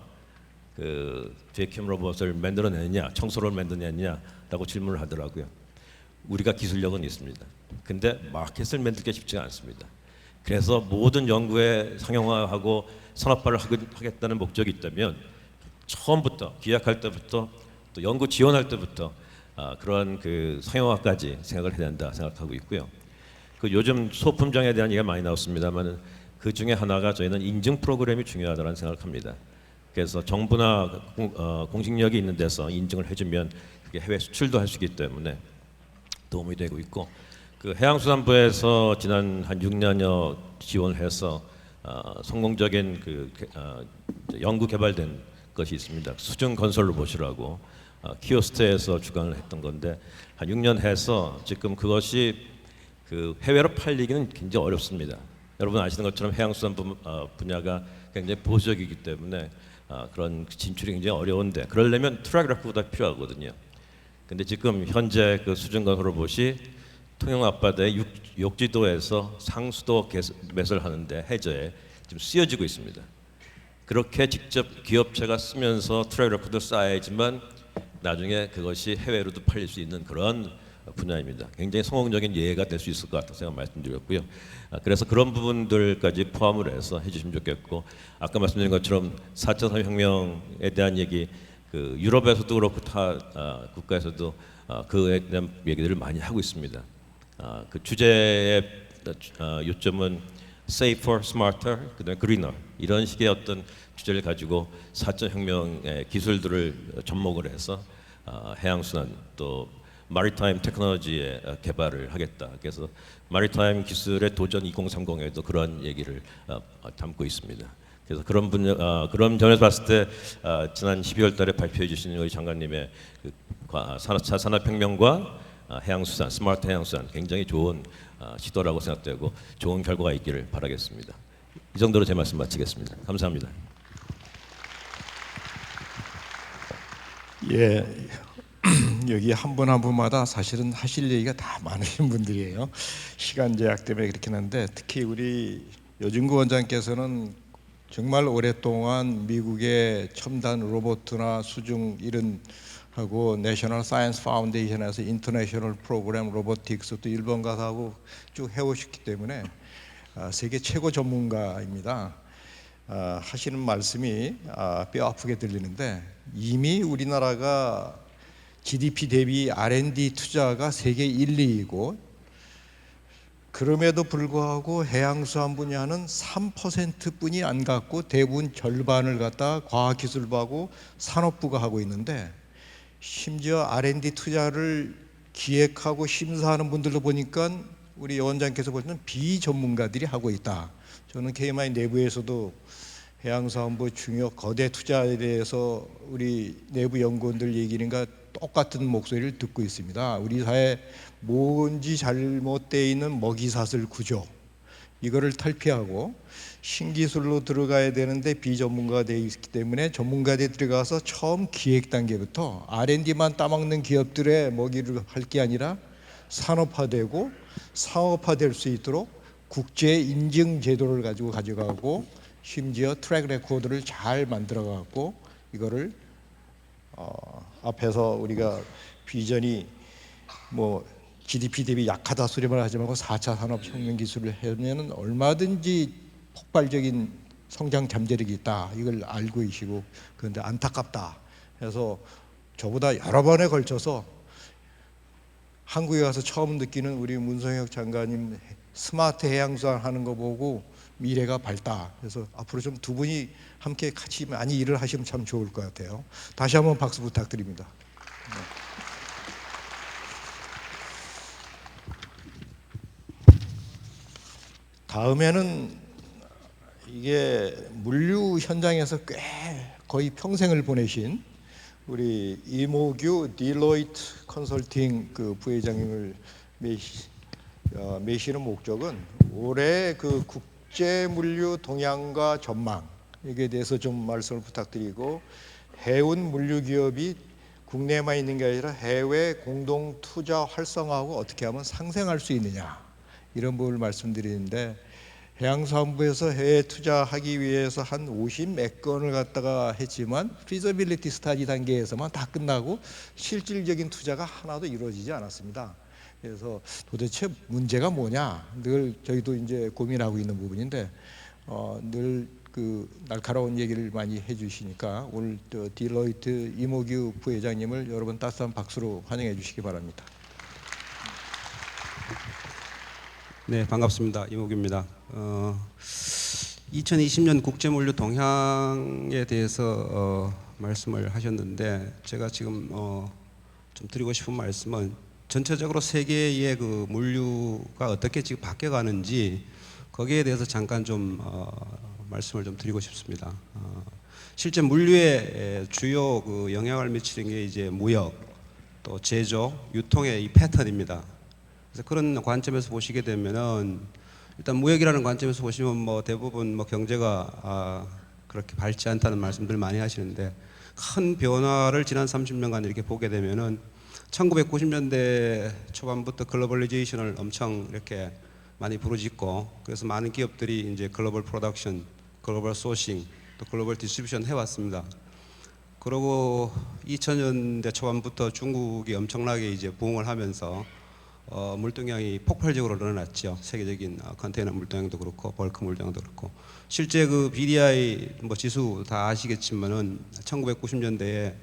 그 베이킹 로봇을 만들어내냐 청소를 만들어내냐라고 질문을 하더라고요. 우리가 기술력은 있습니다. 근데 마켓을 만들기 쉽지가 않습니다. 그래서 모든 연구에 상용화하고 산업화를 하겠다는 목적이 있다면 처음부터 기획할 때부터 또 연구 지원할 때부터 그런 그 상용화까지 생각을 해야 된다 생각하고 있고요. 그 요즘 소품종에 대한 얘기가 많이 나왔습니다만 그 중에 하나가 저희는 인증 프로그램이 중요하다는 생각을 합니다. 그래서 정부나 공식력이 있는 데서 인증을 해주면 그게 해외 수출도 할 수 있기 때문에 도움이 되고 있고 그 해양수산부에서 지난 한 6년여 지원을 해서 성공적인 그 연구 개발된 것이 있습니다. 수중 건설 로봇이라고 키오스트에서 주관을 했던 건데 한 6년 해서 지금 그것이 그 해외로 팔리기는 굉장히 어렵습니다. 여러분 아시는 것처럼 해양수산 분야가 굉장히 보수적이기 때문에 그런 진출이 굉장히 어려운데 그러려면 트랙 레코드가 필요하거든요. 근데 지금 현재 그 수중 건설 로봇이 통영 앞바다의 욕지도에서 상수도 매설 하는데 해저에 지금 쓰여지고 있습니다. 그렇게 직접 기업체가 쓰면서 트랙 레코드를 쌓아야지만 나중에 그것이 해외로도 팔릴 수 있는 그런 분야입니다. 굉장히 성공적인 예가 될 수 있을 것 같아서 제가 말씀드렸고요. 그래서 그런 부분들까지 포함을 해서 해주시면 좋겠고 아까 말씀드린 것처럼 4차 산업혁명에 대한 얘기 그 유럽에서도 그렇고 타 국가에서도 그에 대한 얘기들을 많이 하고 있습니다. 그 주제의 요점은 safer, smarter, 그다음에 greener 이런 식의 어떤 주제를 가지고 4차 혁명의 기술들을 접목을 해서 해양수산 또 마리타임 테크놀로지의 개발을 하겠다. 그래서 마리타임 기술의 도전 2030에도 그런 얘기를 담고 있습니다. 그래서 그런 그런 점에서 봤을 때 지난 12월달에 발표해 주신 우리 장관님의 그 4차 산업혁명과 해양수산, 스마트 해양수산 굉장히 좋은 시도라고 생각되고 좋은 결과가 있기를 바라겠습니다. 이 정도로 제 말씀 마치겠습니다. 감사합니다. 예, 여기 한 분 한 분마다 사실은 하실 얘기가 다 많으신 분들이에요. 시간 제약 때문에 그렇긴 한데 특히 우리 여진구 원장께서는 정말 오랫동안 미국의 첨단 로봇이나 수중 이런 하고 내셔널 사이언스 파운데이션에서 인터내셔널 프로그램 로보틱스 또 일본 가서 하고 쭉 해오셨기 때문에 세계 최고 전문가입니다. 하시는 말씀이 뼈 아프게 들리는데 이미 우리나라가 GDP 대비 R&D 투자가 세계 1, 2위고 그럼에도 불구하고 해양수산 분야는 3%뿐이 안 갖고 대부분 절반을 갖다 과학기술부하고 산업부가 하고 있는데 심지어 R&D 투자를 기획하고 심사하는 분들도 보니까 우리 원장께서 볼 때는 비전문가들이 하고 있다. 저는 KMI 내부에서도 해양사업부 중요 거대 투자에 대해서 우리 내부 연구원들 얘기는가 똑같은 목소리를 듣고 있습니다. 우리 사회 뭔지 잘못되어 있는 먹이사슬 구조, 이거를 탈피하고 신기술로 들어가야 되는데 비전문가가 되어 있기 때문에 전문가들이 들어가서 처음 기획 단계부터 R&D만 따먹는 기업들의 먹이를 할 게 아니라 산업화되고 사업화될 수 있도록 국제 인증 제도를 가져가고 심지어 트랙 레코드를 잘 만들어 갖고 이거를 앞에서 우리가 비전이 뭐 GDP 대비 약하다 소리만 하지 말고 4차 산업혁명 기술을 하면 얼마든지 폭발적인 성장 잠재력이 있다. 이걸 알고 계시고, 그런데 안타깝다 해서 저보다 여러 번에 걸쳐서 한국에 가서 처음 느끼는 우리 문성혁 장관님 스마트 해양수산 하는 거 보고 미래가 밝다. 그래서 앞으로 좀 두 분이 함께 같이 많이 일을 하시면 참 좋을 것 같아요. 다시 한번 박수 부탁드립니다. 다음에는 이게 물류 현장에서 꽤 거의 평생을 보내신 우리 이모규 딜로이트 컨설팅 그 부회장님을 메시는 목적은 올해 그 국제 물류 동향과 전망 여기에 대해서 좀 말씀을 부탁드리고, 해운 물류 기업이 국내에만 있는 게 아니라 해외 공동 투자 활성화하고 어떻게 하면 상생할 수 있느냐, 이런 부분을 말씀드리는데, 해양사업부에서 해외 투자하기 위해서 한 50몇 건을 갖다가 했지만 feasibility study 단계에서만 다 끝나고 실질적인 투자가 하나도 이루어지지 않았습니다. 그래서 도대체 문제가 뭐냐, 늘 저희도 이제 고민하고 있는 부분인데 늘 그 날카로운 얘기를 많이 해주시니까 오늘 딜로이트 이모규 부회장님을 여러분 따스한 박수로 환영해 주시기 바랍니다. 네, 반갑습니다. 이모규입니다. 2020년 국제물류 동향에 대해서 말씀을 하셨는데, 제가 지금 좀 드리고 싶은 말씀은 전체적으로 세계의 그 물류가 어떻게 지금 바뀌어가는지 거기에 대해서 잠깐 좀 말씀을 좀 드리고 싶습니다. 실제 물류에 주요 그 영향을 미치는 게 이제 무역, 또 제조, 유통의 이 패턴입니다. 그래서 그런 관점에서 보시게 되면은 일단 무역이라는 관점에서 보시면 뭐 대부분 뭐 경제가 그렇게 밝지 않다는 말씀들 많이 하시는데, 큰 변화를 지난 30년간 이렇게 보게 되면은 1990년대 초반부터 글로벌리제이션을 엄청 이렇게 많이 부르짖고, 그래서 많은 기업들이 이제 글로벌 프로덕션, 글로벌 소싱, 또 글로벌 디스트리뷰션 해왔습니다. 그리고 2000년대 초반부터 중국이 엄청나게 이제 부흥을 하면서 물동량이 폭발적으로 늘어났죠. 세계적인 컨테이너 물동량도 그렇고 벌크 물동량도 그렇고. 실제 그 BDI 뭐 지수 다 아시겠지만은 1990년대에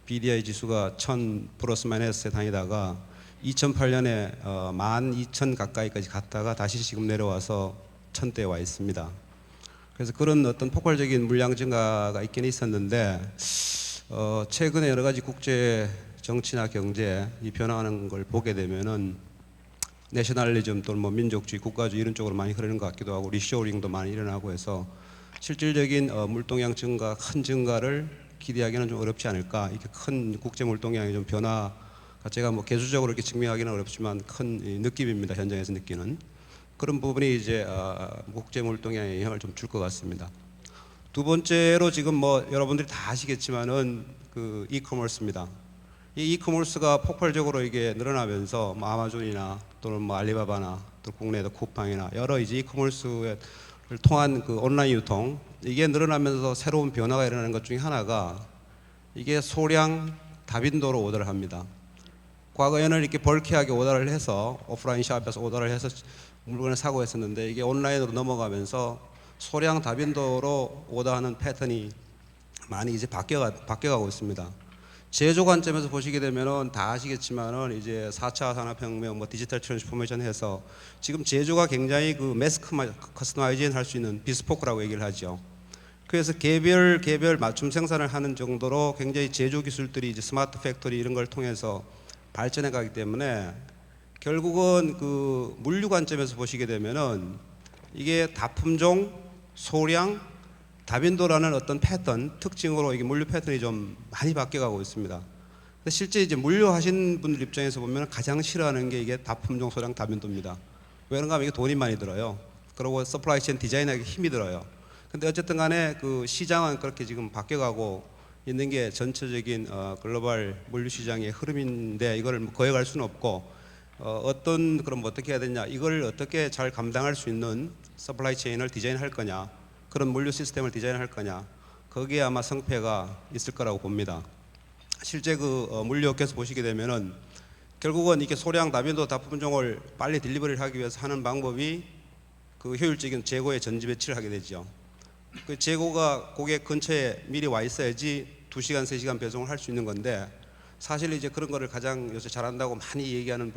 BDI 지수가 1000 플러스 마이너스에 다니다가 2008년에 12,000 가까이까지 갔다가 다시 지금 내려와서 1000대에 와 있습니다. 그래서 그런 어떤 폭발적인 물량 증가가 있긴 있었는데, 최근에 여러 가지 국제 정치나 경제 이 변화하는 걸 보게 되면은 내셔널리즘 또는 뭐 민족주의, 국가주의 이런 쪽으로 많이 흐르는 것 같기도 하고, 리쇼링도 많이 일어나고 해서 실질적인 물동량 증가, 큰 증가를 기대하기는 좀 어렵지 않을까. 이렇게 큰 국제 물동량의 좀 변화가 제가 뭐 개수적으로 이렇게 증명하기는 어렵지만 큰 느낌입니다. 현장에서 느끼는 그런 부분이 이제 국제 물동량에 영향을 좀 줄 것 같습니다. 두 번째로 지금 뭐 여러분들이 다 아시겠지만은 그 이커머스입니다. 이 이커머스가 폭발적으로 이게 늘어나면서 뭐 아마존이나 또는 뭐 알리바바나 또 국내에도 쿠팡이나 여러 이제 이커머스를 통한 그 온라인 유통, 이게 늘어나면서 새로운 변화가 일어나는 것 중에 하나가 이게 소량 다빈도로 오더를 합니다. 과거에는 이렇게 벌크하게 오더를 해서 오프라인 샵에서 오더를 해서 물건을 사고 했었는데, 이게 온라인으로 넘어가면서 소량 다빈도로 오더하는 패턴이 많이 이제 바뀌어가고 있습니다. 제조 관점에서 보시게 되면은 다 아시겠지만은 이제 4차 산업혁명, 뭐 디지털 트랜스포메이션 해서 지금 제조가 굉장히 그 매스 커스터마이징 할 수 있는 비스포크라고 얘기를 하죠. 그래서 개별 맞춤 생산을 하는 정도로 굉장히 제조 기술들이 이제 스마트 팩토리 이런 걸 통해서 발전해 가기 때문에 결국은 그 물류 관점에서 보시게 되면은 이게 다품종, 소량, 다빈도라는 어떤 패턴, 특징으로 이게 물류 패턴이 좀 많이 바뀌어가고 있습니다. 근데 실제 이제 물류하신 분들 입장에서 보면 가장 싫어하는 게 이게 다품종, 소량, 다빈도입니다. 왜 그런가 하면 이게 돈이 많이 들어요. 그리고 서플라이 체인 디자인하기 힘이 들어요. 근데 어쨌든 간에 그 시장은 그렇게 지금 바뀌어가고 있는 게 전체적인 글로벌 물류 시장의 흐름인데 이걸 뭐 거역할 수는 없고 그럼 어떻게 해야 되냐, 이걸 어떻게 잘 감당할 수 있는 서플라이 체인을 디자인할 거냐, 그런 물류 시스템을 디자인할 거냐, 거기에 아마 성패가 있을 거라고 봅니다. 실제 그 물류업계에서 보시게 되면은 결국은 이게 소량 다빈도 다품종을 빨리 딜리버리를 하기 위해서 하는 방법이 그 효율적인 재고의 전지 배치를 하게 되죠. 그 재고가 고객 근처에 미리 와 있어야지 2시간, 3시간 배송을 할 수 있는 건데, 사실 이제 그런 거를 가장 요새 잘한다고 많이 얘기하는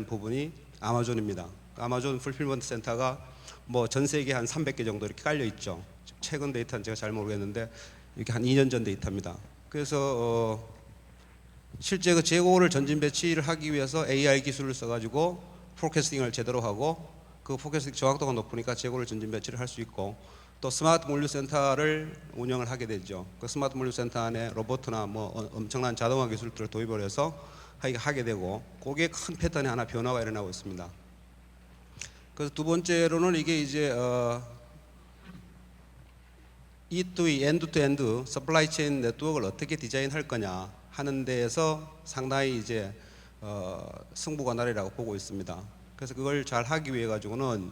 부분이 아마존입니다. 아마존 풀필먼트 센터가 뭐 전 세계 한 300개 정도 이렇게 깔려 있죠. 최근 데이터는 제가 잘 모르겠는데 이렇게 한 2년 전 데이터입니다. 그래서 실제 그 재고를 전진 배치를 하기 위해서 AI 기술을 써가지고 포캐스팅을 제대로 하고, 그 포캐스팅 정확도가 높으니까 재고를 전진 배치를 할 수 있고, 또 스마트 물류센터를 운영을 하게 되죠. 그 스마트 물류센터 안에 로봇이나 뭐 엄청난 자동화 기술들을 도입을 해서 하게 되고, 그게 큰 패턴이 하나 변화가 일어나고 있습니다. 그래서 두 번째로는 이게 이제 E2E, 엔드-투-엔드 서플라이 체인 네트워크를 어떻게 디자인할 거냐 하는 데에서 상당히 이제 승부가 나리라고 보고 있습니다. 그래서 그걸 잘 하기 위해 가지고는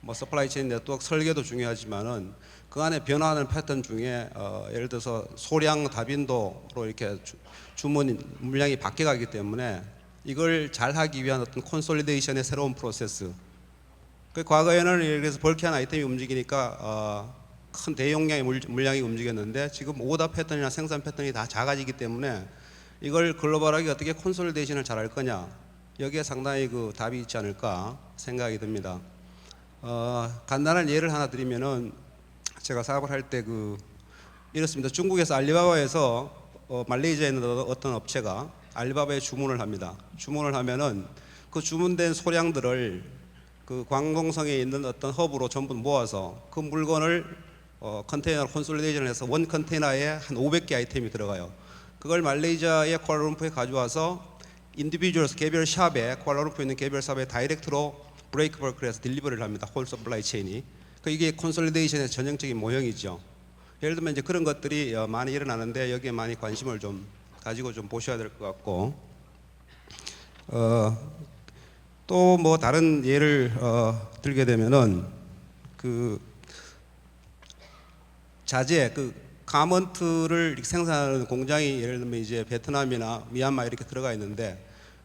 뭐 서플라이 체인 네트워크 설계도 중요하지만은 그 안에 변화하는 패턴 중에 예를 들어서 소량 다빈도로 이렇게 주문 물량이 바뀌어가기 때문에 이걸 잘 하기 위한 어떤 콘솔리데이션의 새로운 프로세스. 그 과거에는 예를 들어서 벌크한 아이템이 움직이니까 큰 대용량의 물량이 움직였는데, 지금 오더 패턴이나 생산 패턴이 다 작아지기 때문에 이걸 글로벌하게 어떻게 콘솔리데이션을 잘 할 거냐, 여기에 상당히 그 답이 있지 않을까 생각이 듭니다. 간단한 예를 하나 드리면은, 제가 사업을 할 때 이렇습니다. 중국에서 알리바바에서 말레이시아에 있는 어떤 업체가 알리바바에 주문을 합니다. 주문을 하면은 그 주문된 소량들을 그 광동성에 있는 어떤 허브로 전부 모아서 그 물건을 컨테이너로 콘솔리데이션을 해서 원 컨테이너에 한 500개 아이템이 들어가요. 그걸 말레이시아의 쿠알라룸푸르에 가져와서 인디비주얼스 개별 샵에, 쿠알라룸푸르에 있는 개별 샵에 다이렉트로 브레이크 버크를 해서 딜리버리를 합니다. 홀 서플라이 체인이. 이게 콘솔리데이션의 전형적인 모형이죠. 예를 들면 이제 그런 것들이 많이 일어나는데, 여기에 많이 관심을 좀 가지고 좀 보셔야 될 것 같고, 또 뭐 다른 예를 들게 되면은 그 자재, 그 가먼트를 생산하는 공장이 예를 들면 이제 베트남이나 미얀마 이렇게 들어가 있는데,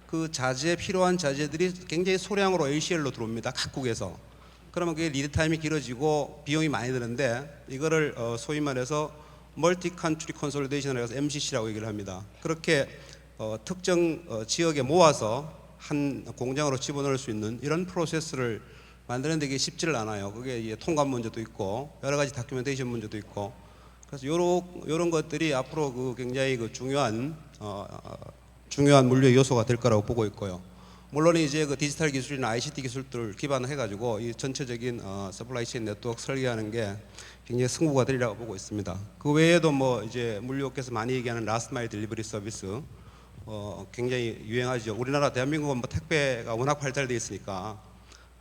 그 자재에 필요한 자재들이 굉장히 소량으로 ACL로 들어옵니다. 각국에서. 그러면 그게 리드 타임이 길어지고 비용이 많이 드는데, 이거를 소위 말해서 멀티 컨트리 콘솔리데이션을 해서 MCC라고 얘기를 합니다. 그렇게 특정 지역에 모아서 한 공장으로 집어넣을 수 있는 이런 프로세스를 만드는 데 이게 쉽지를 않아요. 그게 이제 통관 문제도 있고 여러 가지 다큐멘테이션 문제도 있고, 그래서 요런 것들이 앞으로 그 굉장히 그 중요한 물류의 요소가 될 거라고 보고 있고요. 물론 이제 그 디지털 기술이나 ICT 기술들을 기반을 해가지고 이 전체적인 서플라이 체인 네트워크 설계하는 게 굉장히 승부가 되리라고 보고 있습니다. 그 외에도 뭐 이제 물류업계에서 많이 얘기하는 라스트 마일 딜리버리 서비스 굉장히 유행하죠. 우리나라 대한민국은 뭐 택배가 워낙 발달되어 있으니까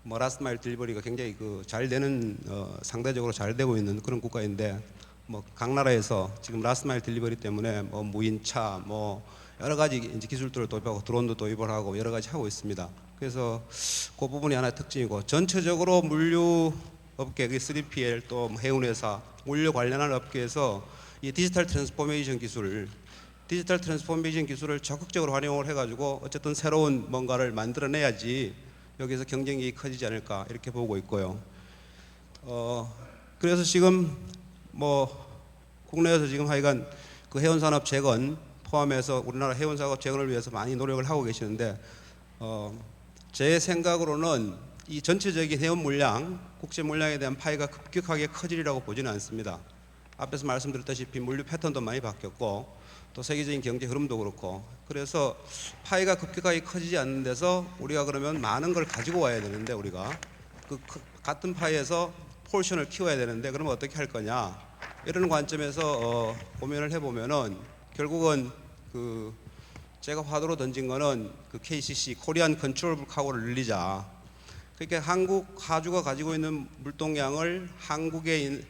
뭐 라스트 마일 딜리버리가 굉장히 그 잘 되는 상대적으로 잘 되고 있는 그런 국가인데, 뭐 각 나라에서 지금 라스트 마일 딜리버리 때문에 뭐 무인차 뭐 여러 가지 이제 기술들을 도입하고 드론도 도입을 하고 여러 가지 하고 있습니다. 그래서 그 부분이 하나의 특징이고, 전체적으로 물류 업계, 3PL 또 해운회사, 물류 관련한 업계에서 이 디지털 트랜스포메이션 기술을 적극적으로 활용을 해가지고 어쨌든 새로운 뭔가를 만들어내야지 여기서 경쟁력이 커지지 않을까 이렇게 보고 있고요. 그래서 지금 뭐 국내에서 지금 하여간 그 해운산업 재건 포함해서 우리나라 해운산업 재건을 위해서 많이 노력을 하고 계시는데, 제 생각으로는 이 전체적인 해운 물량, 국제 물량에 대한 파이가 급격하게 커지리라고 보지는 않습니다. 앞에서 말씀드렸다시피 물류 패턴도 많이 바뀌었고, 또 세계적인 경제 흐름도 그렇고, 그래서 파이가 급격하게 커지지 않는 데서 우리가 그러면 많은 걸 가지고 와야 되는데, 우리가 같은 파이에서 포션을 키워야 되는데 그러면 어떻게 할 거냐, 이런 관점에서 고민을 해보면은 결국은 제가 화두로 던진 거는 KCC 코리안 컨트롤 카고를 늘리자. 그러니까 한국 하주가 가지고 있는 물동량을 한국의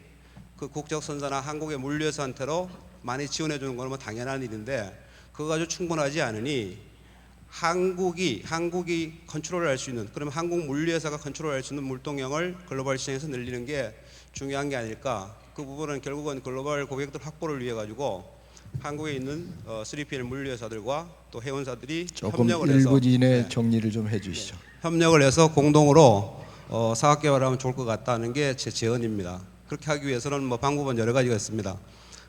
국적 선사나 한국의 물류회사한테로 많이 지원해 주는 건 뭐 당연한 일인데, 그거 가지고 충분하지 않으니 한국이 컨트롤할 수 있는, 그러면 한국 물류회사가 컨트롤할 수 있는 물동량을 글로벌 시장에서 늘리는 게 중요한 게 아닐까. 그 부분은 결국은 글로벌 고객들 확보를 위해 가지고 한국에 있는 3PL 물류회사들과 또 회원사들이 조금 협력을 해서 1분 이내 정리를 좀 해주시죠. 협력을 해서 공동으로 사업 개발하면 좋을 것 같다는 게 제 제언입니다. 그렇게 하기 위해서는 뭐 방법은 여러 가지가 있습니다.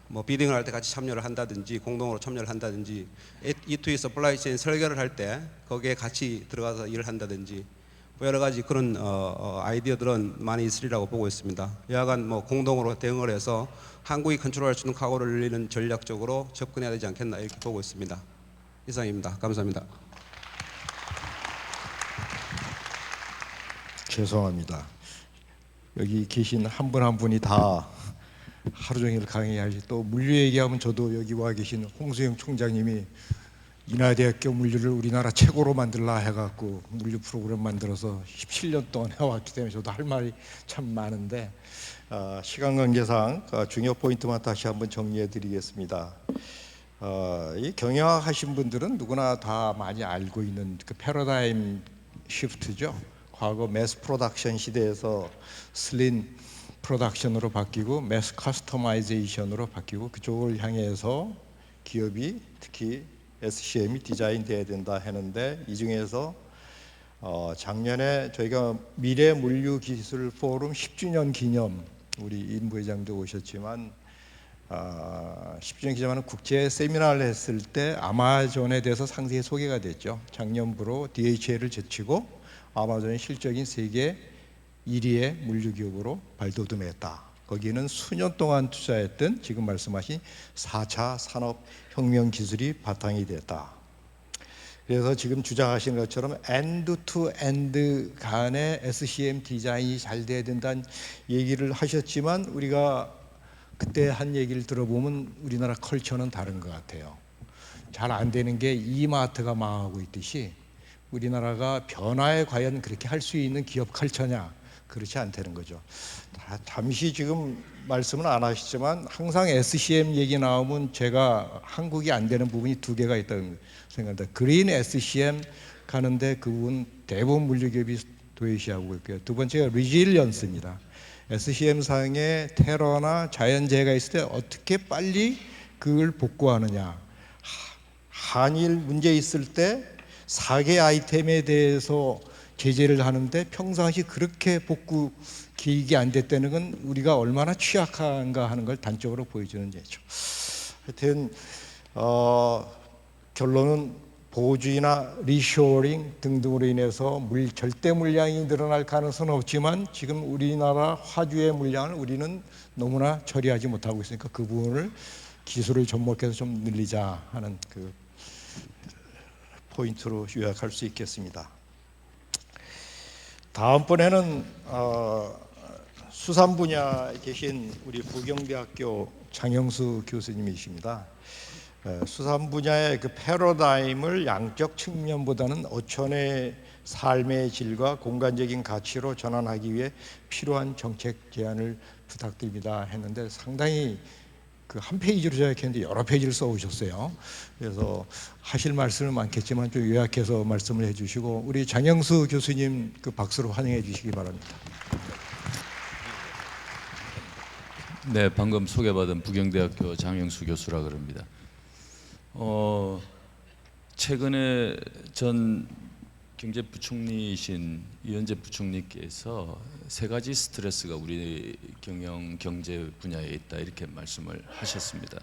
뭐 비딩을 할 때 같이 참여를 한다든지, 공동으로 참여를 한다든지, E2E 서플라이 체인 설계를 할 때 거기에 같이 들어가서 일을 한다든지, 뭐 여러 가지 그런 아이디어들은 많이 있으리라고 보고 있습니다. 여하간 뭐 공동으로 대응을 해서 한국이 컨트롤할 수 있는 카고를 늘리는 전략적으로 접근해야 되지 않겠나, 이렇게 보고 있습니다. 이상입니다. 감사합니다. 죄송합니다. 여기 계신 한 분 한 분이 다 하루 종일 강의하시, 또 물류 얘기하면 저도 여기 와 계신 홍수영 총장님이 인하대학교 물류를 우리나라 최고로 만들라 해갖고 물류 프로그램 만들어서 17년 동안 해왔기 때문에 저도 할 말이 참 많은데, 시간 관계상 중요 포인트만 다시 한번 정리해 드리겠습니다. 이 경영하신 분들은 누구나 다 많이 알고 있는 그 패러다임 시프트죠. 과거 매스 프로덕션 시대에서 슬린 프로덕션으로 바뀌고 매스 커스터마이제이션으로 바뀌고, 그쪽을 향해서 기업이 특히 SCM이 디자인돼야 된다 하는데, 이 중에서 작년에 저희가 미래 물류 기술 포럼 10주년 기념, 우리 임 부회장도 오셨지만 10주년 기념하는 국제 세미나를 했을 때 아마존에 대해서 상세히 소개가 됐죠. 작년부로 DHL을 제치고 아마존의 실적인 세계 1위의 물류 기업으로 발돋움했다. 거기는 수년 동안 투자했던 지금 말씀하신 4차 산업혁명 기술이 바탕이 됐다. 그래서 지금 주장하신 것처럼 엔드 투 엔드 간의 SCM 디자인이 잘 돼야 된다는 얘기를 하셨지만, 우리가 그때 한 얘기를 들어보면 우리나라 컬처는 다른 것 같아요. 잘 안 되는 게 이마트가 망하고 있듯이 우리나라가 변화에 과연 그렇게 할 수 있는 기업 컬처냐, 그렇지 않다는 거죠. 잠시 지금 말씀은 안 하시지만 항상 SCM 얘기 나오면 제가 한국이 안 되는 부분이 두 개가 있다고 생각합니다. 그린 SCM 가는데 그 부분 대부분 물류기업이 도외시하고 있고요. 두 번째가 리질리언스입니다. SCM 상에 테러나 자연재해가 있을 때 어떻게 빨리 그걸 복구하느냐. 한일 문제 있을 때 4개 아이템에 대해서 제재를 하는데 평상시 그렇게 복구 기획이 안 됐다는 건 우리가 얼마나 취약한가 하는 걸 단적으로 보여주는 예죠. 하여튼 결론은 보호주의나 리쇼어링 등등으로 인해서 절대 물량이 늘어날 가능성은 없지만, 지금 우리나라 화주의 물량을 우리는 너무나 처리하지 못하고 있으니까 그 부분을 기술을 접목해서 좀 늘리자 하는 그 포인트로 요약할 수 있겠습니다. 다음번에는 수산 분야에 계신 우리 부경대학교 장영수 교수님이십니다. 수산 분야의 그 패러다임을 양적 측면보다는 어촌의 삶의 질과 공간적인 가치로 전환하기 위해 필요한 정책 제안을 부탁드립니다 했는데, 상당히 그 한 페이지로 제작했는데 여러 페이지를 써오셨어요. 그래서 하실 말씀은 많겠지만 좀 요약해서 말씀을 해주시고, 우리 장영수 교수님 그 박수로 환영해 주시기 바랍니다. 네, 방금 소개받은 부경대학교 장영수 교수라 그럽니다. 최근에 전 경제부총리이신 이현재 부총리께서 세 가지 스트레스가 우리 경제 분야에 있다, 이렇게 말씀을 하셨습니다.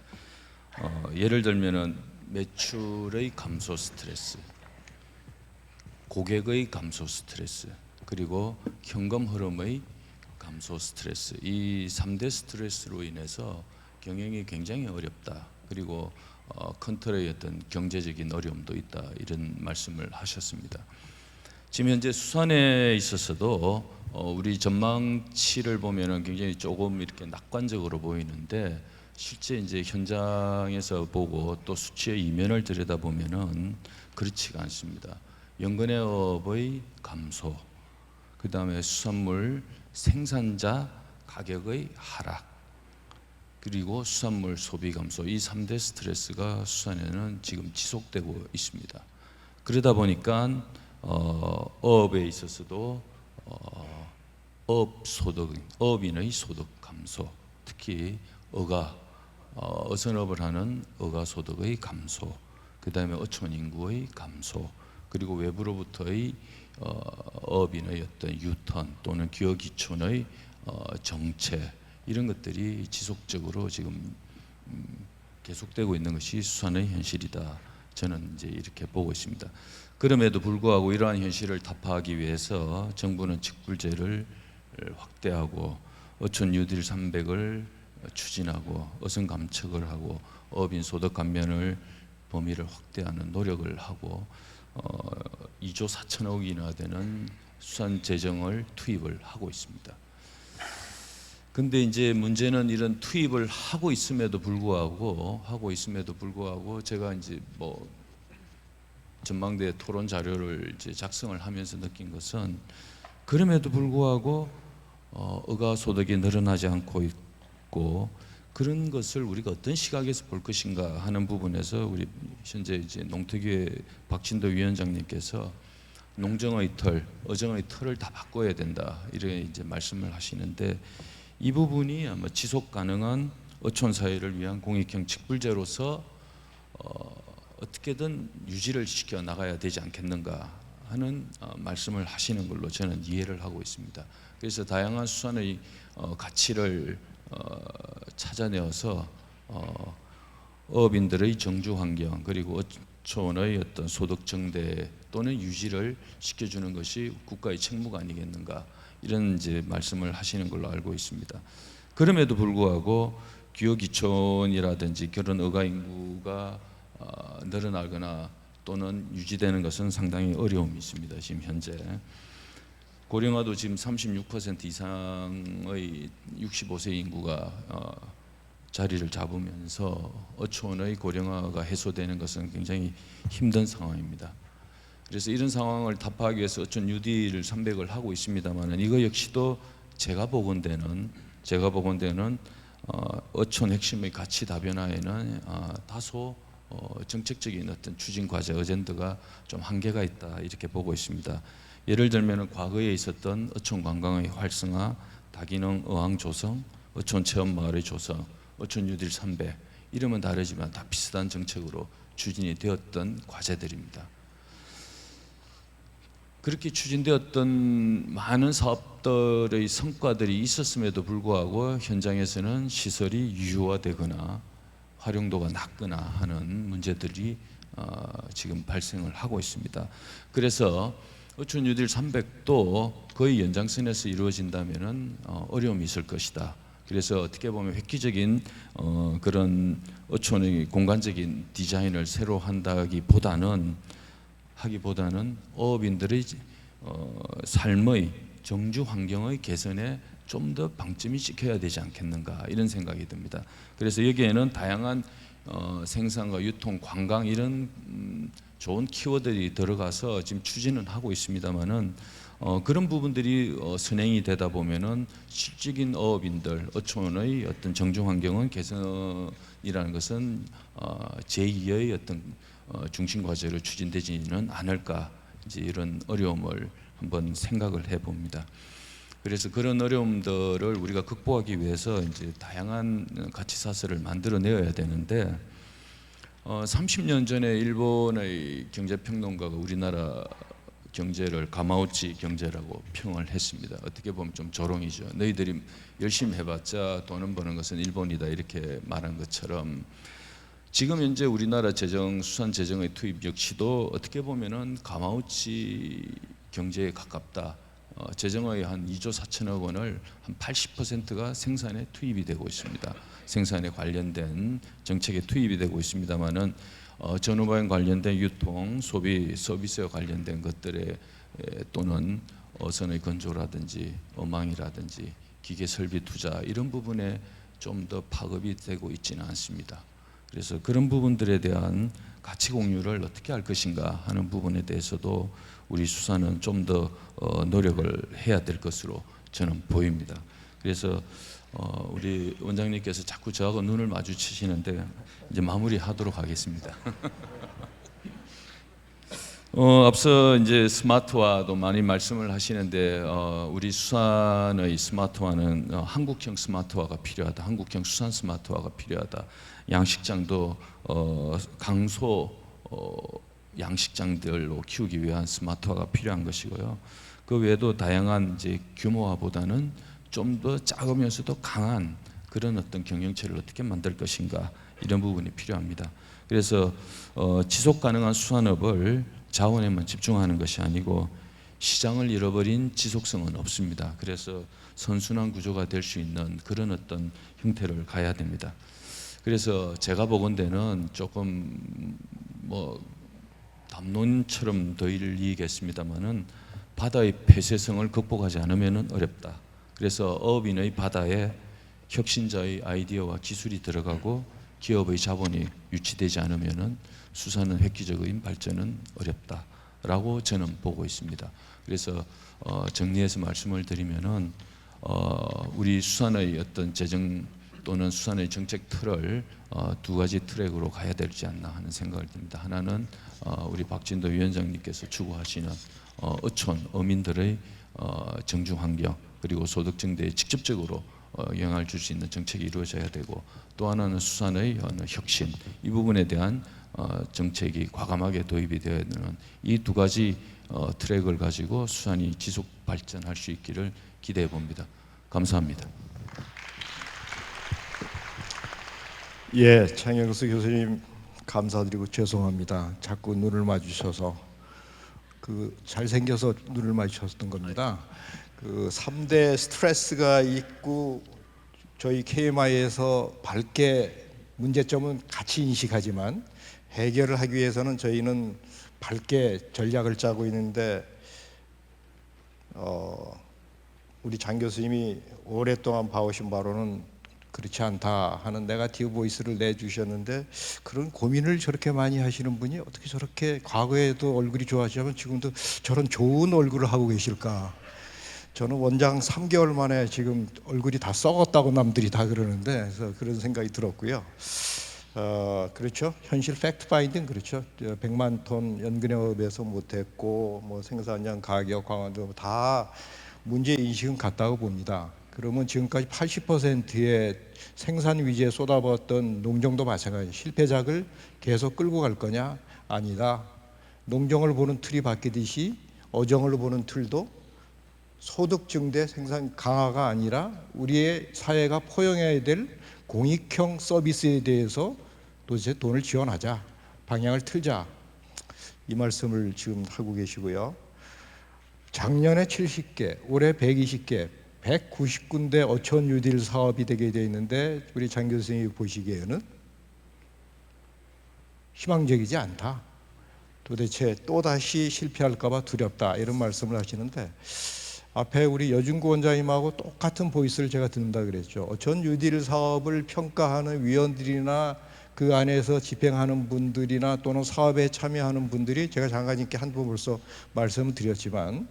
예를 들면은 매출의 감소 스트레스, 고객의 감소 스트레스, 그리고 현금 흐름의 감소 스트레스, 이 3대 스트레스로 인해서 경영이 굉장히 어렵다. 그리고 컨트롤의 어떤 경제적인 어려움도 있다 이런 말씀을 하셨습니다. 지금 현재 수산에 있어서도 우리 전망치를 보면은 굉장히 조금 이렇게 낙관적으로 보이는데 실제 이제 현장에서 보고 또 수치의 이면을 들여다보면은 그렇지가 않습니다. 연근해업의 감소, 그 다음에 수산물 생산자 가격의 하락, 그리고 수산물 소비 감소, 이 3대 스트레스가 수산에는 지금 지속되고 있습니다. 그러다 보니까 어업에 있어서도 어업인의 소득 감소, 특히 어선업을 하는 어가 소득의 감소, 그 다음에 어촌 인구의 감소, 그리고 외부로부터의 어업인의 어떤 유턴 또는 기업기촌의 정체, 이런 것들이 지속적으로 지금 계속되고 있는 것이 수산의 현실이다. 저는 이제 이렇게 보고 있습니다. 그럼에도 불구하고 이러한 현실을 타파하기 위해서 정부는 직불제를 확대하고 어촌 뉴딜 300을 추진하고 어선 감척을 하고 어업인 소득 감면을 범위를 확대하는 노력을 하고 2조 4천억이나 되는 수산 재정을 투입을 하고 있습니다. 근데 이제 문제는 이런 투입을 하고 있음에도 불구하고 제가 이제 뭐 전망대 토론 자료를 이제 작성을 하면서 느낀 것은 그럼에도 불구하고 어가 소득이 늘어나지 않고 있고 그런 것을 우리가 어떤 시각에서 볼 것인가 하는 부분에서 우리 현재 이제 농특위의 박진도 위원장님께서 농정의 틀, 어정의 틀을 다 바꿔야 된다 이렇게 이제 말씀을 하시는데 이 부분이 아마 지속 가능한 어촌 사회를 위한 공익형 직불제로서 어떻게든 유지를 시켜 나가야 되지 않겠는가 하는 말씀을 하시는 걸로 저는 이해를 하고 있습니다. 그래서 다양한 수산의 가치를 찾아내어서 어업인들의 정주 환경 그리고 어촌의 어떤 소득 정대 또는 유지를 시켜주는 것이 국가의 책무가 아니겠는가 이런 이제 말씀을 하시는 걸로 알고 있습니다. 그럼에도 불구하고 기업기촌이라든지 그런 어가 인구가 늘어나거나 또는 유지되는 것은 상당히 어려움이 있습니다. 지금 현재 고령화도 지금 36% 이상의 65세 인구가 자리를 잡으면서 어촌의 고령화가 해소되는 것은 굉장히 힘든 상황입니다. 그래서 이런 상황을 타파하기 위해서 어촌 뉴딜 300을 하고 있습니다만 이거 역시도 제가 보건대는 어촌 핵심의 가치 다변화에는 다소 정책적인 어떤 추진 과제 어젠더가 좀 한계가 있다 이렇게 보고 있습니다. 예를 들면 과거에 있었던 어촌 관광의 활성화, 다기능 어항 조성, 어촌 체험 마을의 조성, 어촌 뉴딜 300 이름은 다르지만 다 비슷한 정책으로 추진이 되었던 과제들입니다. 그렇게 추진되었던 많은 사업들의 성과들이 있었음에도 불구하고 현장에서는 시설이 유효화되거나 활용도가 낮거나 하는 문제들이 지금 발생을 하고 있습니다. 그래서 어촌 뉴딜 300도 거의 연장선에서 이루어진다면 어려움이 있을 것이다. 그래서 어떻게 보면 획기적인 그런 어촌의 공간적인 디자인을 새로 한다기보다는 어업인들의 삶의 정주 환경의 개선에 좀 더 방점이 찍혀야 되지 않겠는가 이런 생각이 듭니다. 그래서 여기에는 다양한 생산과 유통, 관광 이런 좋은 키워드들이 들어가서 지금 추진은 하고 있습니다만은 그런 부분들이 선행이 되다 보면은 실질적인 어업인들, 어촌의 어떤 정주 환경은 개선이라는 것은 제2의 어떤 중심 과제로 추진되지는 않을까 이제 이런 어려움을 한번 생각을 해봅니다. 그래서 그런 어려움들을 우리가 극복하기 위해서 이제 다양한 가치 사슬을 만들어내야 되는데 30년 전에 일본의 경제평론가가 우리나라 경제를 가마우치 경제라고 평을 했습니다. 어떻게 보면 좀 조롱이죠. 너희들이 열심히 해봤자 돈은 버는 것은 일본이다 이렇게 말한 것처럼 지금 현재 우리나라 수산 재정의 투입 역시도 어떻게 보면은 가마우치 경제에 가깝다 재정의 한 2조 4천억 원을 한 80%가 생산에 투입이 되고 있습니다. 생산에 관련된 정책에 투입이 되고 있습니다만은 전후방 관련된 유통, 소비, 서비스와 관련된 것들에 또는 어선의 건조라든지 어망이라든지 기계 설비 투자 이런 부분에 좀 더 파급이 되고 있지는 않습니다. 그래서 그런 부분들에 대한 가치 공유를 어떻게 할 것인가 하는 부분에 대해서도 우리 수사는 좀 더 노력을 해야 될 것으로 저는 보입니다. 그래서 우리 원장님께서 자꾸 저하고 눈을 마주치시는데 이제 마무리하도록 하겠습니다. 앞서 이제 스마트화도 많이 말씀을 하시는데 우리 수산의 스마트화는 한국형 스마트화가 필요하다. 한국형 수산 스마트화가 필요하다. 양식장도 강소 양식장들로 키우기 위한 스마트화가 필요한 것이고요. 그 외에도 다양한 이제 규모화보다는 좀 더 작으면서도 강한 그런 어떤 경영체를 어떻게 만들 것인가 이런 부분이 필요합니다. 그래서 지속 가능한 수산업을 자원에만 집중하는 것이 아니고 시장을 잃어버린 지속성은 없습니다. 그래서 선순환 구조가 될 수 있는 그런 어떤 형태를 가야 됩니다. 그래서 제가 보건대는 조금 뭐 담론처럼 들리겠습니다만은 바다의 폐쇄성을 극복하지 않으면 어렵다. 그래서 어업인의 바다에 혁신자의 아이디어와 기술이 들어가고 기업의 자본이 유치되지 않으면은 수산은 획기적인 발전은 어렵다라고 저는 보고 있습니다. 그래서 정리해서 말씀을 드리면은 우리 수산의 어떤 재정 또는 수산의 정책 틀을 두 가지 트랙으로 가야 되지 않나 하는 생각을 듭니다. 하나는 우리 박진도 위원장님께서 추구하시는 어촌 어민들의 정주 환경 그리고 소득 증대에 직접적으로 영향을 줄 수 있는 정책이 이루어져야 되고 또 하나는 수산의 혁신 이 부분에 대한 정책이 과감하게 도입이 되어야 되는 이 두 가지 트랙을 가지고 수산이 지속 발전할 수 있기를 기대해 봅니다. 감사합니다. 예, 장영수 교수님 감사드리고 죄송합니다. 자꾸 눈을 마주쳐서 잘생겨서 눈을 마주쳤던 겁니다. 3대 스트레스가 있고 저희 KMI에서 밝게 문제점은 같이 인식하지만 해결을 하기 위해서는 저희는 밝게 전략을 짜고 있는데 우리 장 교수님이 오랫동안 봐오신 바로는 그렇지 않다 하는 네거티브 보이스를 내주셨는데 그런 고민을 저렇게 많이 하시는 분이 어떻게 저렇게 과거에도 얼굴이 좋아지면 지금도 저런 좋은 얼굴을 하고 계실까. 저는 원장 3개월 만에 지금 얼굴이 다 썩었다고 남들이 다 그러는데 그래서 그런 생각이 들었고요. 그렇죠. 현실 팩트 파인딩 그렇죠. 100만 톤 연근업에서 못했고 뭐 생산량 가격 강화도 다 문제 인식은 같다고 봅니다. 그러면 지금까지 80%의 생산 위주에 쏟아부었던 농정도 마찬가지. 실패작을 계속 끌고 갈 거냐? 아니다. 농정을 보는 틀이 바뀌듯이 어정을 보는 틀도 소득 증대 생산 강화가 아니라 우리의 사회가 포용해야 될 공익형 서비스에 대해서 도대체 돈을 지원하자, 방향을 틀자 이 말씀을 지금 하고 계시고요. 작년에 70개, 올해 120개 190군데 어촌 뉴딜 사업이 되게 되어 있는데 우리 장 교수님이 보시기에는 희망적이지 않다. 도대체 또다시 실패할까 봐 두렵다 이런 말씀을 하시는데 앞에 우리 여준구 원장님하고 똑같은 보이스를 제가 듣는다 그랬죠. 어촌 뉴딜 사업을 평가하는 위원들이나 그 안에서 집행하는 분들이나 또는 사업에 참여하는 분들이 제가 장관님께 한 번 벌써 말씀을 드렸지만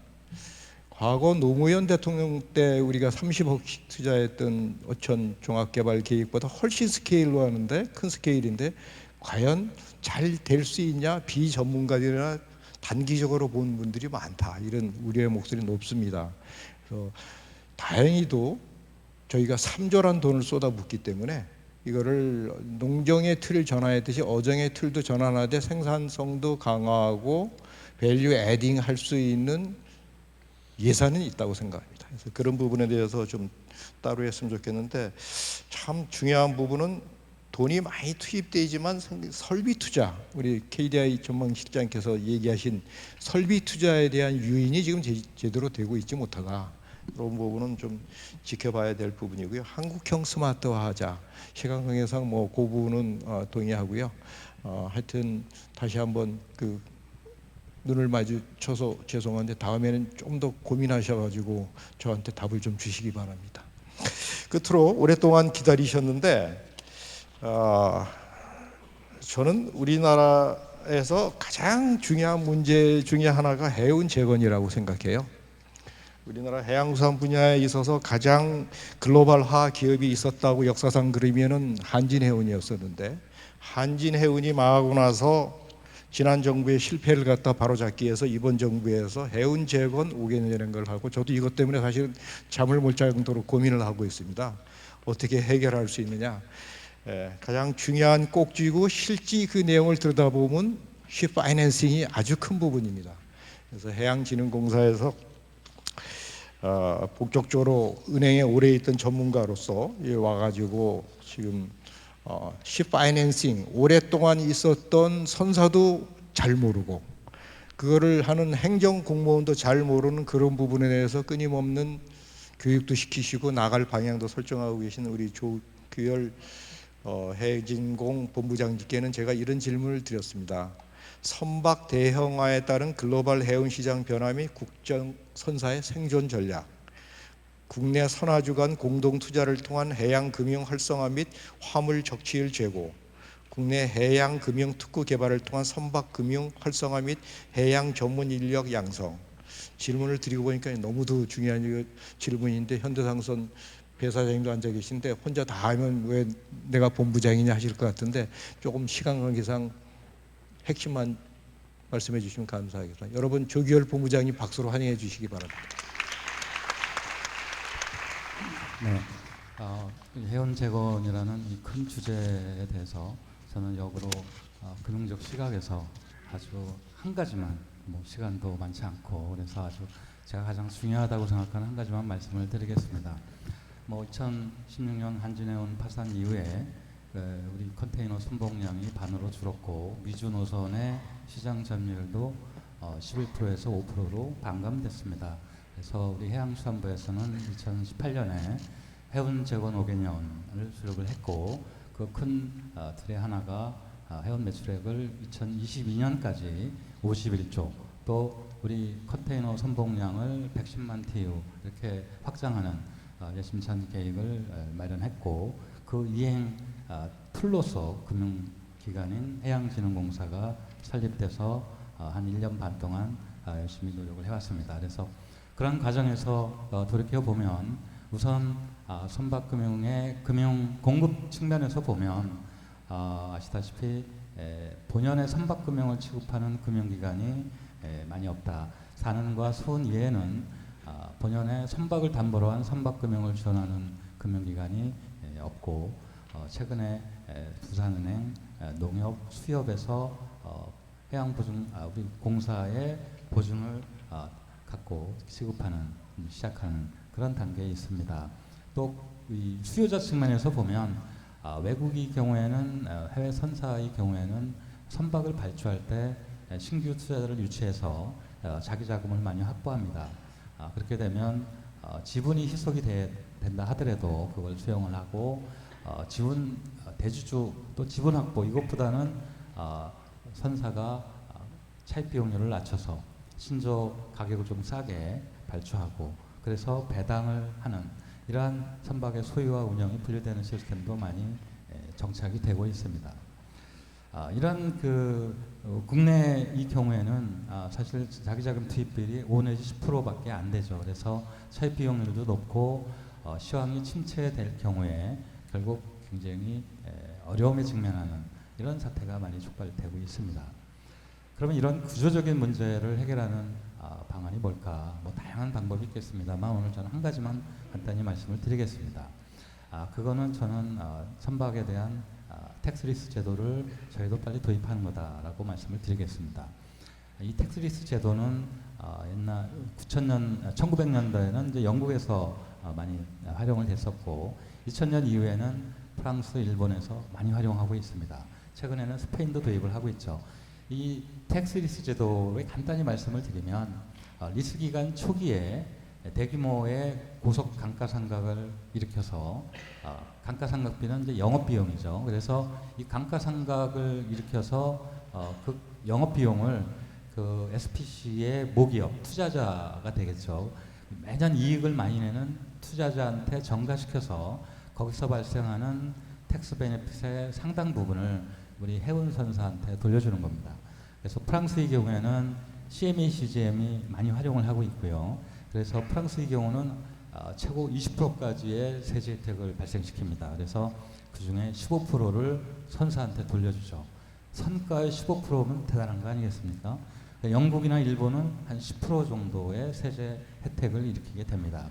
과거 노무현 대통령 때 우리가 30억씩 투자했던 어촌 종합개발 계획보다 훨씬 스케일로 하는데 큰 스케일인데 과연 잘 될 수 있냐 비전문가들이나 단기적으로 본 분들이 많다 이런 우려의 목소리 높습니다. 그래서 다행히도 저희가 3조란 돈을 쏟아붓기 때문에 이거를 농정의 틀을 전환했듯이 어정의 틀도 전환하되 생산성도 강화하고 밸류 애딩 할 수 있는 예산은 있다고 생각합니다. 그래서 그런 부분에 대해서 좀 따로 했으면 좋겠는데 참 중요한 부분은 돈이 많이 투입되지만 설비 투자, 우리 KDI 전망실장께서 얘기하신 설비 투자에 대한 유인이 지금 제대로 되고 있지 못하다. 그런 부분은 좀 지켜봐야 될 부분이고요. 한국형 스마트화하자. 시간 관계상 뭐 그 부분은 동의하고요. 하여튼 다시 한번 그 눈을 마주쳐서 죄송한데 다음에는 좀 더 고민하셔가지고 저한테 답을 좀 주시기 바랍니다. 끝으로 오랫동안 기다리셨는데 저는 우리나라에서 가장 중요한 문제 중에 하나가 해운 재건이라고 생각해요. 우리나라 해양수산 분야에 있어서 가장 글로벌화 기업이 있었다고 역사상 그러면은 한진해운이었었는데, 한진해운이 망하고 나서 지난 정부의 실패를 갖다 바로잡기 위해서 이번 정부에서 해운 재건 5개년이라는 걸 하고, 저도 이것 때문에 사실 잠을 못 잘 정도로 고민을 하고 있습니다. 어떻게 해결할 수 있느냐. 가장 중요한 꼭지고 실제 그 내용을 들여다보면 시 파이낸싱이 아주 큰 부분입니다. 그래서 해양진흥공사에서 본격적으로 은행에 오래 있던 전문가로서 와가지고 지금 시 파이낸싱 오랫동안 있었던 선사도 잘 모르고 그거를 하는 행정 공무원도 잘 모르는 그런 부분에 대해서 끊임없는 교육도 시키시고 나갈 방향도 설정하고 계신 우리 조규열 해진공 본부장님께는 제가 이런 질문을 드렸습니다. 선박 대형화에 따른 글로벌 해운 시장 변화 및 국정 선사의 생존 전략, 국내 선화주 간 공동 투자를 통한 해양 금융 활성화 및 화물 적치율 제고, 국내 해양 금융 특구 개발을 통한 선박 금융 활성화 및 해양 전문 인력 양성. 질문을 드리고 보니까 너무도 중요한 질문인데, 현대상선 배사장님도 앉아 계신데 혼자 다 하면 왜 내가 본부장이냐 하실 것 같은데 조금 시간 관계상 핵심만 말씀해 주시면 감사하겠습니다. 여러분 조규열 본부장님 박수로 환영해 주시기 바랍니다. 네, 해운 재건이라는 이 큰 주제에 대해서 저는 역으로 금융적 시각에서 아주 한 가지만, 뭐 시간도 많지 않고 그래서 아주 제가 가장 중요하다고 생각하는 한 가지만 말씀을 드리겠습니다. 뭐 2016년 한진해운 파산 이후에 우리 컨테이너 순봉량이 반으로 줄었고 미주 노선의 시장 점유율도 11%에서 5%로 반감됐습니다. 그래서 우리 해양수산부에서는 2018년에 해운 재건 5개년을 수립을 했고, 그 큰 틀의 하나가 해운 매출액을 2022년까지 51조, 또 우리 컨테이너 선봉량을 110만 TU 이렇게 확장하는 예심찬 계획을 마련했고, 그 이행 툴로서 금융기관인 해양진흥공사가 설립돼서 한 1년 반 동안 열심히 노력을 해왔습니다. 그래서 그런 과정에서 돌이켜보면 우선 선박금융의 금융 공급 측면에서 보면 아시다시피 본연의 선박금융을 취급하는 금융기관이 많이 없다. 산은과 수은 이외에는 본연의 선박을 담보로 한 선박금융을 지원하는 금융기관이 없고, 최근에 부산은행, 농협, 수협에서 해양보증 우리 공사의 보증을 갖고 시작하는 그런 단계에 있습니다. 또 이 수요자 측면에서 보면 외국의 경우에는 해외 선사의 경우에는 선박을 발주할 때 신규 투자자를 유치해서 자기 자금을 많이 확보합니다. 그렇게 되면 지분이 희석이 된다 하더라도 그걸 수용을 하고 지분 대주주 또 지분 확보, 이것보다는 선사가 차입 비용률을 낮춰서 신조 가격을 좀 싸게 발주하고, 그래서 배당을 하는 이러한 선박의 소유와 운영이 분리되는 시스템도 많이 정착이 되고 있습니다. 이런 국내 이 경우에는 사실 자기자금 투입비율이 5 내지 10%밖에 안 되죠. 그래서 차입 비용률도 높고 시황이 침체될 경우에 결국 굉장히 어려움에 직면하는 이런 사태가 많이 촉발되고 있습니다. 그러면 이런 구조적인 문제를 해결하는 방안이 뭘까? 뭐 다양한 방법이 있겠습니다만 오늘 저는 한 가지만 간단히 말씀을 드리겠습니다. 그거는 저는 선박에 대한 텍스리스 제도를 저희도 빨리 도입하는 거다라고 말씀을 드리겠습니다. 이 텍스리스 제도는 옛날 1900년대에는 이제 영국에서 많이 활용을 됐었고, 2000년 이후에는 프랑스, 일본에서 많이 활용하고 있습니다. 최근에는 스페인도 도입을 하고 있죠. 이 텍스 리스 제도를 간단히 말씀을 드리면 리스 기간 초기에 대규모의 고속 감가상각을 일으켜서 감가상각비는 이제 영업비용이죠. 그래서 이 감가상각을 일으켜서 그 영업비용을 그 SPC의 모기업, 투자자가 되겠죠. 매년 이익을 많이 내는 투자자한테 전가시켜서 거기서 발생하는 텍스 베네핏의 상당 부분을 우리 해운선사한테 돌려주는 겁니다. 그래서 프랑스의 경우에는 CMA, CGM이 많이 활용을 하고 있고요. 그래서 프랑스의 경우는 최고 20%까지의 세제 혜택을 발생시킵니다. 그래서 그 중에 15%를 선사한테 돌려주죠. 선가의 15%면 대단한 거 아니겠습니까? 영국이나 일본은 한 10% 정도의 세제 혜택을 일으키게 됩니다.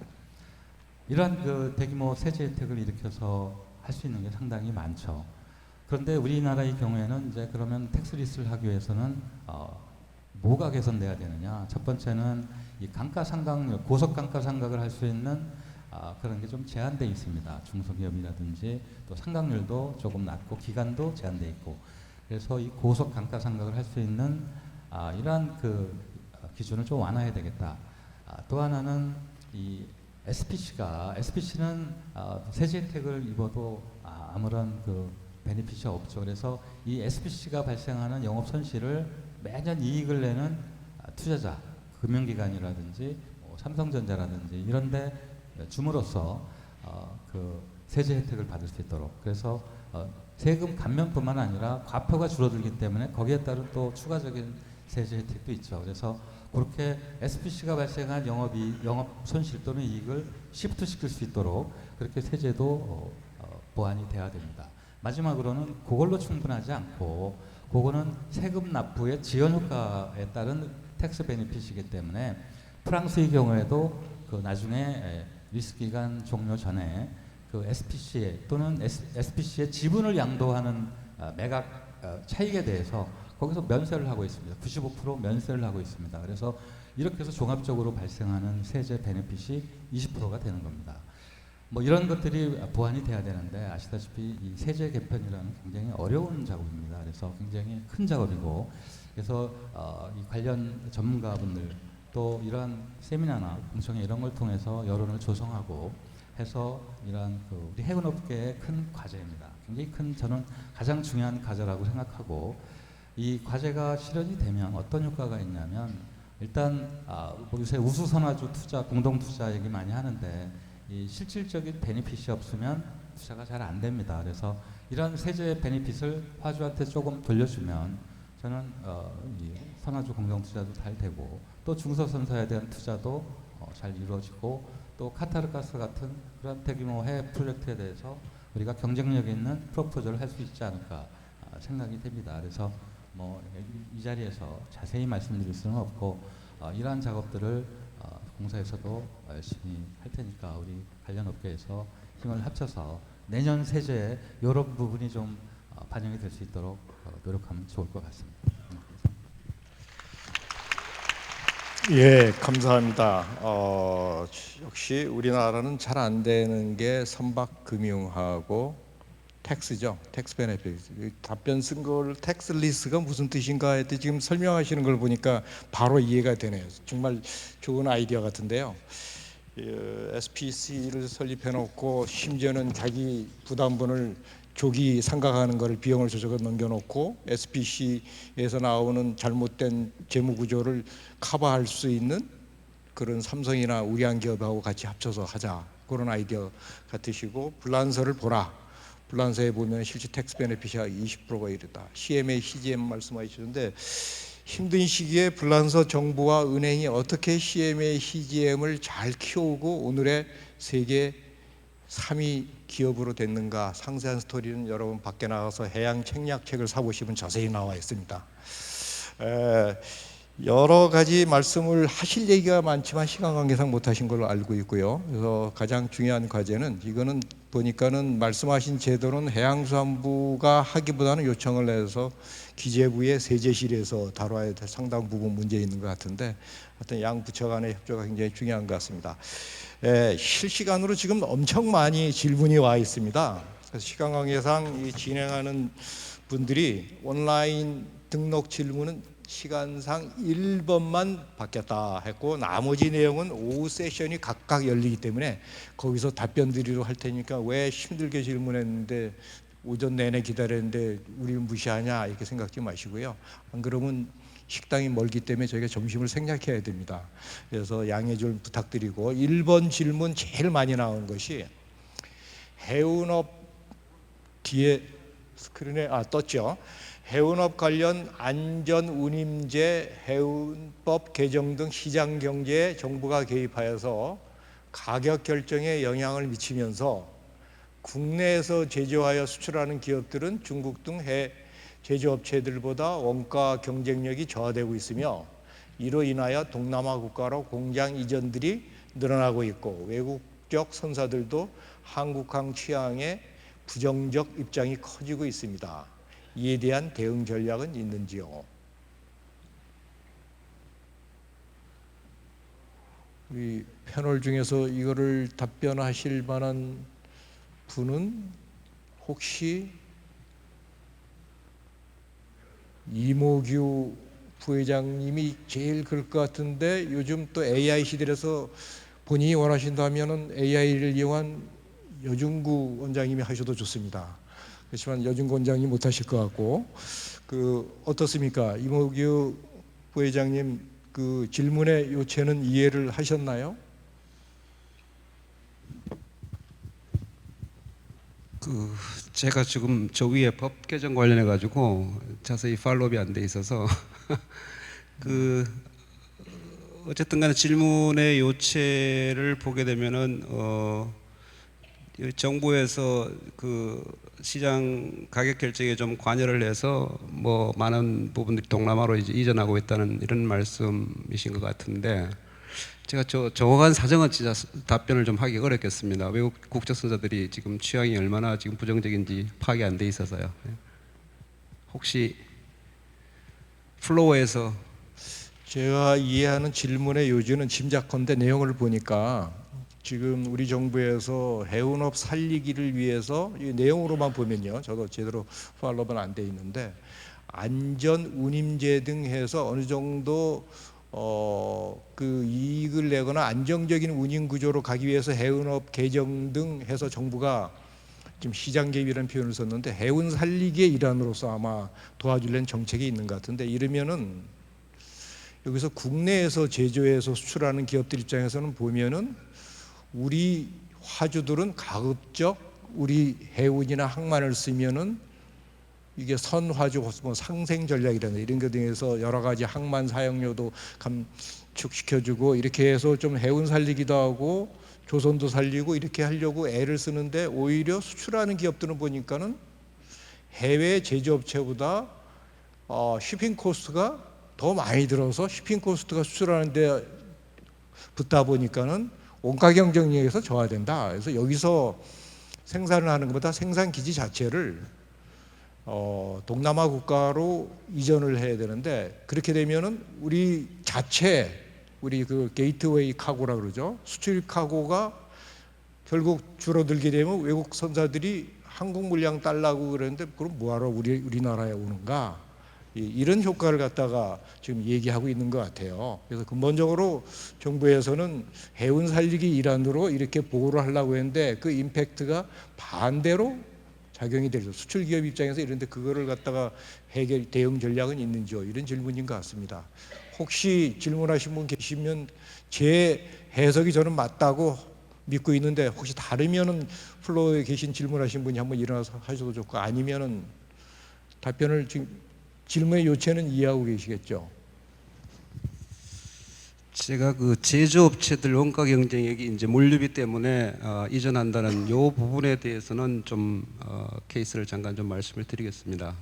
이러한 그 대규모 세제 혜택을 일으켜서 할 수 있는 게 상당히 많죠. 그런데 우리나라의 경우에는 이제 그러면 텍스 리스를 하기 위해서는 뭐가 개선돼야 되느냐? 첫 번째는 이 감가상각률, 고속 감가상각을 할 수 있는 그런 게 좀 제한돼 있습니다. 중소기업이라든지 또 상각률도 조금 낮고 기간도 제한돼 있고, 그래서 이 고속 감가상각을 할 수 있는 이러한 그 기준을 좀 완화해야 되겠다. 또 하나는 이 SPC는 세제 혜택을 입어도 아무런 그 베네핏이 없죠. 그래서 이 SPC가 발생하는 영업 손실을 매년 이익을 내는 투자자, 금융기관이라든지 삼성전자라든지 이런데 줌으로써 그 세제 혜택을 받을 수 있도록, 그래서 세금 감면뿐만 아니라 과표가 줄어들기 때문에 거기에 따른 또 추가적인 세제 혜택도 있죠. 그래서 그렇게 SPC가 발생한 영업 손실 또는 이익을 시프트 시킬 수 있도록 그렇게 세제도 보완이 돼야 됩니다. 마지막으로는 그걸로 충분하지 않고, 그거는 세금 납부의 지연 효과에 따른 텍스 베니핏이기 때문에 프랑스의 경우에도 그 나중에 리스 기간 종료 전에 그 SPC에 또는 SPC의 지분을 양도하는 매각 차익에 대해서 거기서 면세를 하고 있습니다. 95% 면세를 하고 있습니다. 그래서 이렇게 해서 종합적으로 발생하는 세제 베네핏이 20%가 되는 겁니다. 뭐 이런 것들이 보완이 돼야 되는데, 아시다시피 이 세제 개편이라는 굉장히 어려운 작업입니다. 그래서 굉장히 큰 작업이고, 그래서 이 관련 전문가분들 또 이러한 세미나나 공청회 이런 걸 통해서 여론을 조성하고 해서 이러한 그 우리 해운업계의 큰 과제입니다. 굉장히 큰, 저는 가장 중요한 과제라고 생각하고, 이 과제가 실현이 되면 어떤 효과가 있냐면, 일단 뭐 요새 우수선화주 투자, 공동투자 얘기 많이 하는데 이 실질적인 베니핏이 없으면 투자가 잘 안 됩니다. 그래서 이런 세제 베니핏을 화주한테 조금 돌려주면 저는 이 선화주 공동투자도 잘 되고, 또 중소선사에 대한 투자도 잘 이루어지고, 또 카타르가스 같은 그런 대규모 해외 프로젝트에 대해서 우리가 경쟁력 있는 프로포즈를 할 수 있지 않을까 생각이 됩니다. 그래서 뭐 이 자리에서 자세히 말씀드릴 수는 없고, 이러한 작업들을 공사에서도 열심히 할 테니까 우리 관련 업계에서 힘을 합쳐서 내년 세제에 이런 부분이 좀 반영이 될 수 있도록 노력하면 좋을 것 같습니다. 예, 감사합니다. 역시 우리나라는 잘 안 되는 게 선박금융하고 텍스죠. 텍스 베네핏. 답변 쓴 걸 텍스 리스가 무슨 뜻인가 했더니 지금 설명하시는 걸 보니까 바로 이해가 되네요. 정말 좋은 아이디어 같은데요. SPC를 설립해 놓고 심지어는 자기 부담분을 조기 상각하는 것을 비용을 저쪽에 넘겨놓고 SPC에서 나오는 잘못된 재무 구조를 커버할 수 있는 그런 삼성이나 우리한 기업하고 같이 합쳐서 하자, 그런 아이디어 같으시고, 불란서를 보라. 불란서에 보면 실제 텍스 베네핏이 20%가 이르다. CMA, CGM 말씀하셨는데, 힘든 시기에 불란서 정부와 은행이 어떻게 CMA, CGM을 잘 키우고 오늘의 세계 3위 기업으로 됐는가, 상세한 스토리는 여러분 밖에 나가서 해양 책략책을 사보시면 자세히 나와 있습니다. 여러 가지 말씀을 하실 얘기가 많지만 시간 관계상 못 하신 걸로 알고 있고요. 그래서 가장 중요한 과제는, 이거는 보니까는 말씀하신 제도는 해양수산부가 하기보다는 요청을 해서 기재부의 세제실에서 다뤄야 될 상당 부분 문제 있는 것 같은데, 하여튼 양 부처 간의 협조가 굉장히 중요한 것 같습니다. 실시간으로 지금 엄청 많이 질문이 와 있습니다. 그래서 시간 관계상 이 진행하는 분들이 온라인 등록 질문은 시간상 1번만 받겠다 했고 나머지 내용은 오후 세션이 각각 열리기 때문에 거기서 답변 드리러 할 테니까 왜 힘들게 질문했는데 오전 내내 기다렸는데 우리 무시하냐 이렇게 생각지 마시고요. 안 그러면 식당이 멀기 때문에 저희가 점심을 생략해야 됩니다. 그래서 양해 좀 부탁드리고 1번 질문 제일 많이 나오는 것이 해운업 뒤에 스크린에 떴죠. 해운업 관련 안전운임제, 해운법 개정 등 시장 경제에 정부가 개입하여서 가격 결정에 영향을 미치면서 국내에서 제조하여 수출하는 기업들은 중국 등 해외 제조업체들보다 원가 경쟁력이 저하되고 있으며 이로 인하여 동남아 국가로 공장 이전들이 늘어나고 있고 외국적 선사들도 한국항 취향에 부정적 입장이 커지고 있습니다. 이에 대한 대응 전략은 있는지요? 우리 패널 중에서 이거를 답변하실 만한 분은 혹시 이모규 부회장님이 제일 그럴 것 같은데 요즘 또 AI 시대라서 본인이 원하신다면은 AI를 이용한 여중구 원장님이 하셔도 좋습니다. 그렇지만 여중구 원장님 못 하실 것 같고 어떻습니까? 이모규 부회장님 그 질문의 요체는 이해를 하셨나요? 제가 지금 저 위에 법 개정 관련해 가지고 자세히 팔로우가 안 돼 있어서 어쨌든 간에 질문의 요체를 보게 되면은 정부에서 시장 가격 결정에 좀 관여를 해서 뭐 많은 부분들이 동남아로 이제 이전하고 있다는 이런 말씀이신 것 같은데 제가 정확한 사정은 진짜 답변을 좀 하기 어렵겠습니다. 외국 국제선사들이 지금 취향이 얼마나 지금 부정적인지 파악이 안 돼 있어서요. 혹시 플로어에서 제가 이해하는 질문의 요지는 짐작컨대 내용을 보니까 지금 우리 정부에서 해운업 살리기를 위해서 이 내용으로만 보면요, 저도 제대로 팔로우는 안 돼 있는데 안전 운임제 등 해서 어느 정도 이익을 내거나 안정적인 운임 구조로 가기 위해서 해운업 개정 등 해서 정부가 지금 시장 개입이라는 표현을 썼는데 해운 살리기의 일환으로서 아마 도와주려는 정책이 있는 것 같은데 이러면은 여기서 국내에서 제조해서 수출하는 기업들 입장에서는 보면은 우리 화주들은 가급적 우리 해운이나 항만을 쓰면은 이게 선화주 뭐 상생 전략이라는 이런 것 등에서 여러 가지 항만 사용료도 감축시켜주고 이렇게 해서 좀 해운 살리기도 하고 조선도 살리고 이렇게 하려고 애를 쓰는데 오히려 수출하는 기업들은 보니까는 해외 제조업체보다 shipping 코스트가 더 많이 들어서 shipping 코스트가 수출하는데 붙다 보니까는 원가 경쟁력에서 저하된다. 그래서 여기서 생산을 하는 것보다 생산 기지 자체를 동남아 국가로 이전을 해야 되는데 그렇게 되면은 우리 자체 우리 게이트웨이 카고라 그러죠. 수출 카고가 결국 줄어들게 되면 외국 선사들이 한국 물량 달라고 그러는데 그럼 뭐하러 우리나라에 오는가? 이런 효과를 갖다가 지금 얘기하고 있는 것 같아요. 그래서 근본적으로 정부에서는 해운 살리기 일환으로 이렇게 보호를 하려고 했는데 그 임팩트가 반대로 작용이 되죠. 수출 기업 입장에서 이런데 그거를 갖다가 대응 전략은 있는지요? 이런 질문인 것 같습니다. 혹시 질문하신 분 계시면 제 해석이 저는 맞다고 믿고 있는데 혹시 다르면은 플로어에 계신 질문하신 분이 한번 일어나서 하셔도 좋고 아니면은 답변을 지금 질문의 요체는 이해하고 계시겠죠? 제가 제조업체들 원가 경쟁력이 이제 물류비 때문에 이전한다는 요 부분에 대해서는 좀 케이스를 잠깐 좀 말씀을 드리겠습니다.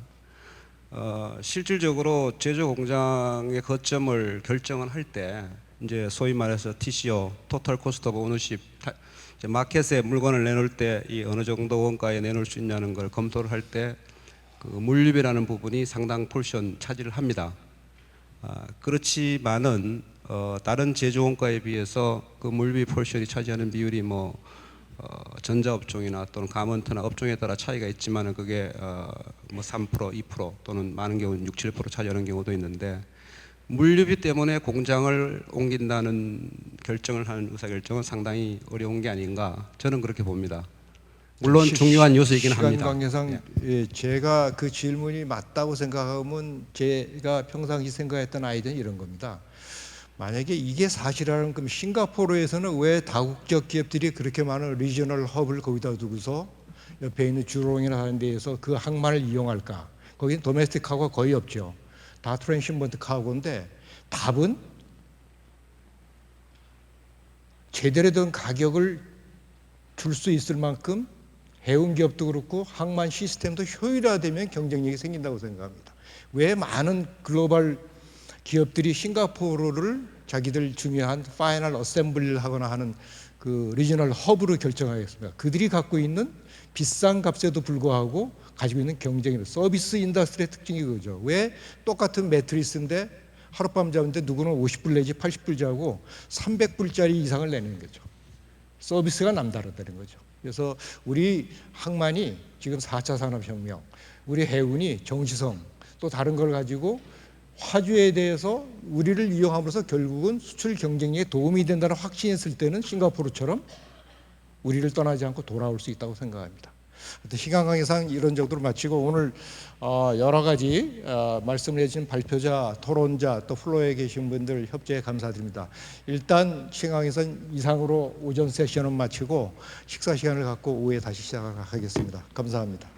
실질적으로 제조 공장의 거점을 결정을 할 때 이제 소위 말해서 TCO, Total Cost of Ownership, 마켓에 물건을 내놓을 때 이 어느 정도 원가에 내놓을 수 있냐는 걸 검토를 할 때 물류비라는 부분이 상당 포션 차지를 합니다. 그렇지만은 다른 제조 원가에 비해서 그 물비 포션이 차지하는 비율이 뭐 전자업종이나 또는 가먼트나 업종에 따라 차이가 있지만은 그게 뭐 3%, 2% 또는 많은 경우는 6, 7% 차지하는 경우도 있는데 물류비 때문에 공장을 옮긴다는 결정을 하는 의사결정은 상당히 어려운 게 아닌가 저는 그렇게 봅니다. 물론 중요한 요소이긴 합니다. 시간 관계상 예, 제가 그 질문이 맞다고 생각하면 제가 평상시 생각했던 아이디어는 이런 겁니다. 만약에 이게 사실이라면 그럼 싱가포르에서는 왜 다국적 기업들이 그렇게 많은 리저널 허브를 거기다 두고서 옆에 있는 주롱이나 하는 데에서 그 항만을 이용할까? 거기는 도메스틱 카고가 거의 없죠. 다 트랜시먼트 카고인데 답은 제대로 된 가격을 줄 수 있을 만큼 해운 기업도 그렇고 항만 시스템도 효율화되면 경쟁력이 생긴다고 생각합니다. 왜 많은 글로벌 기업들이 싱가포르를 자기들 중요한 파이널 어셈블리를 하거나 하는 그 리저널 허브로 결정하겠습니다. 그들이 갖고 있는 비싼 값에도 불구하고 가지고 있는 경쟁력, 서비스 인더스트리의 특징이 그거죠. 왜 똑같은 매트리스인데 하룻밤 자는데 누구는 50불 내지 80불 자고 300불짜리 이상을 내는 거죠. 서비스가 남다르다는 거죠. 그래서 우리 항만이 지금 4차 산업혁명, 우리 해운이 정시성 또 다른 걸 가지고 화주에 대해서 우리를 이용함으로써 결국은 수출 경쟁력에 도움이 된다는 확신했을 때는 싱가포르처럼 우리를 떠나지 않고 돌아올 수 있다고 생각합니다. 시간 관계상 이런 정도로 마치고 오늘 여러 가지 말씀을 해주신 발표자, 토론자, 또 플로어에 계신 분들 협조에 감사드립니다. 일단 시간 관계상 이상으로 오전 세션은 마치고 식사 시간을 갖고 오후에 다시 시작하겠습니다. 감사합니다.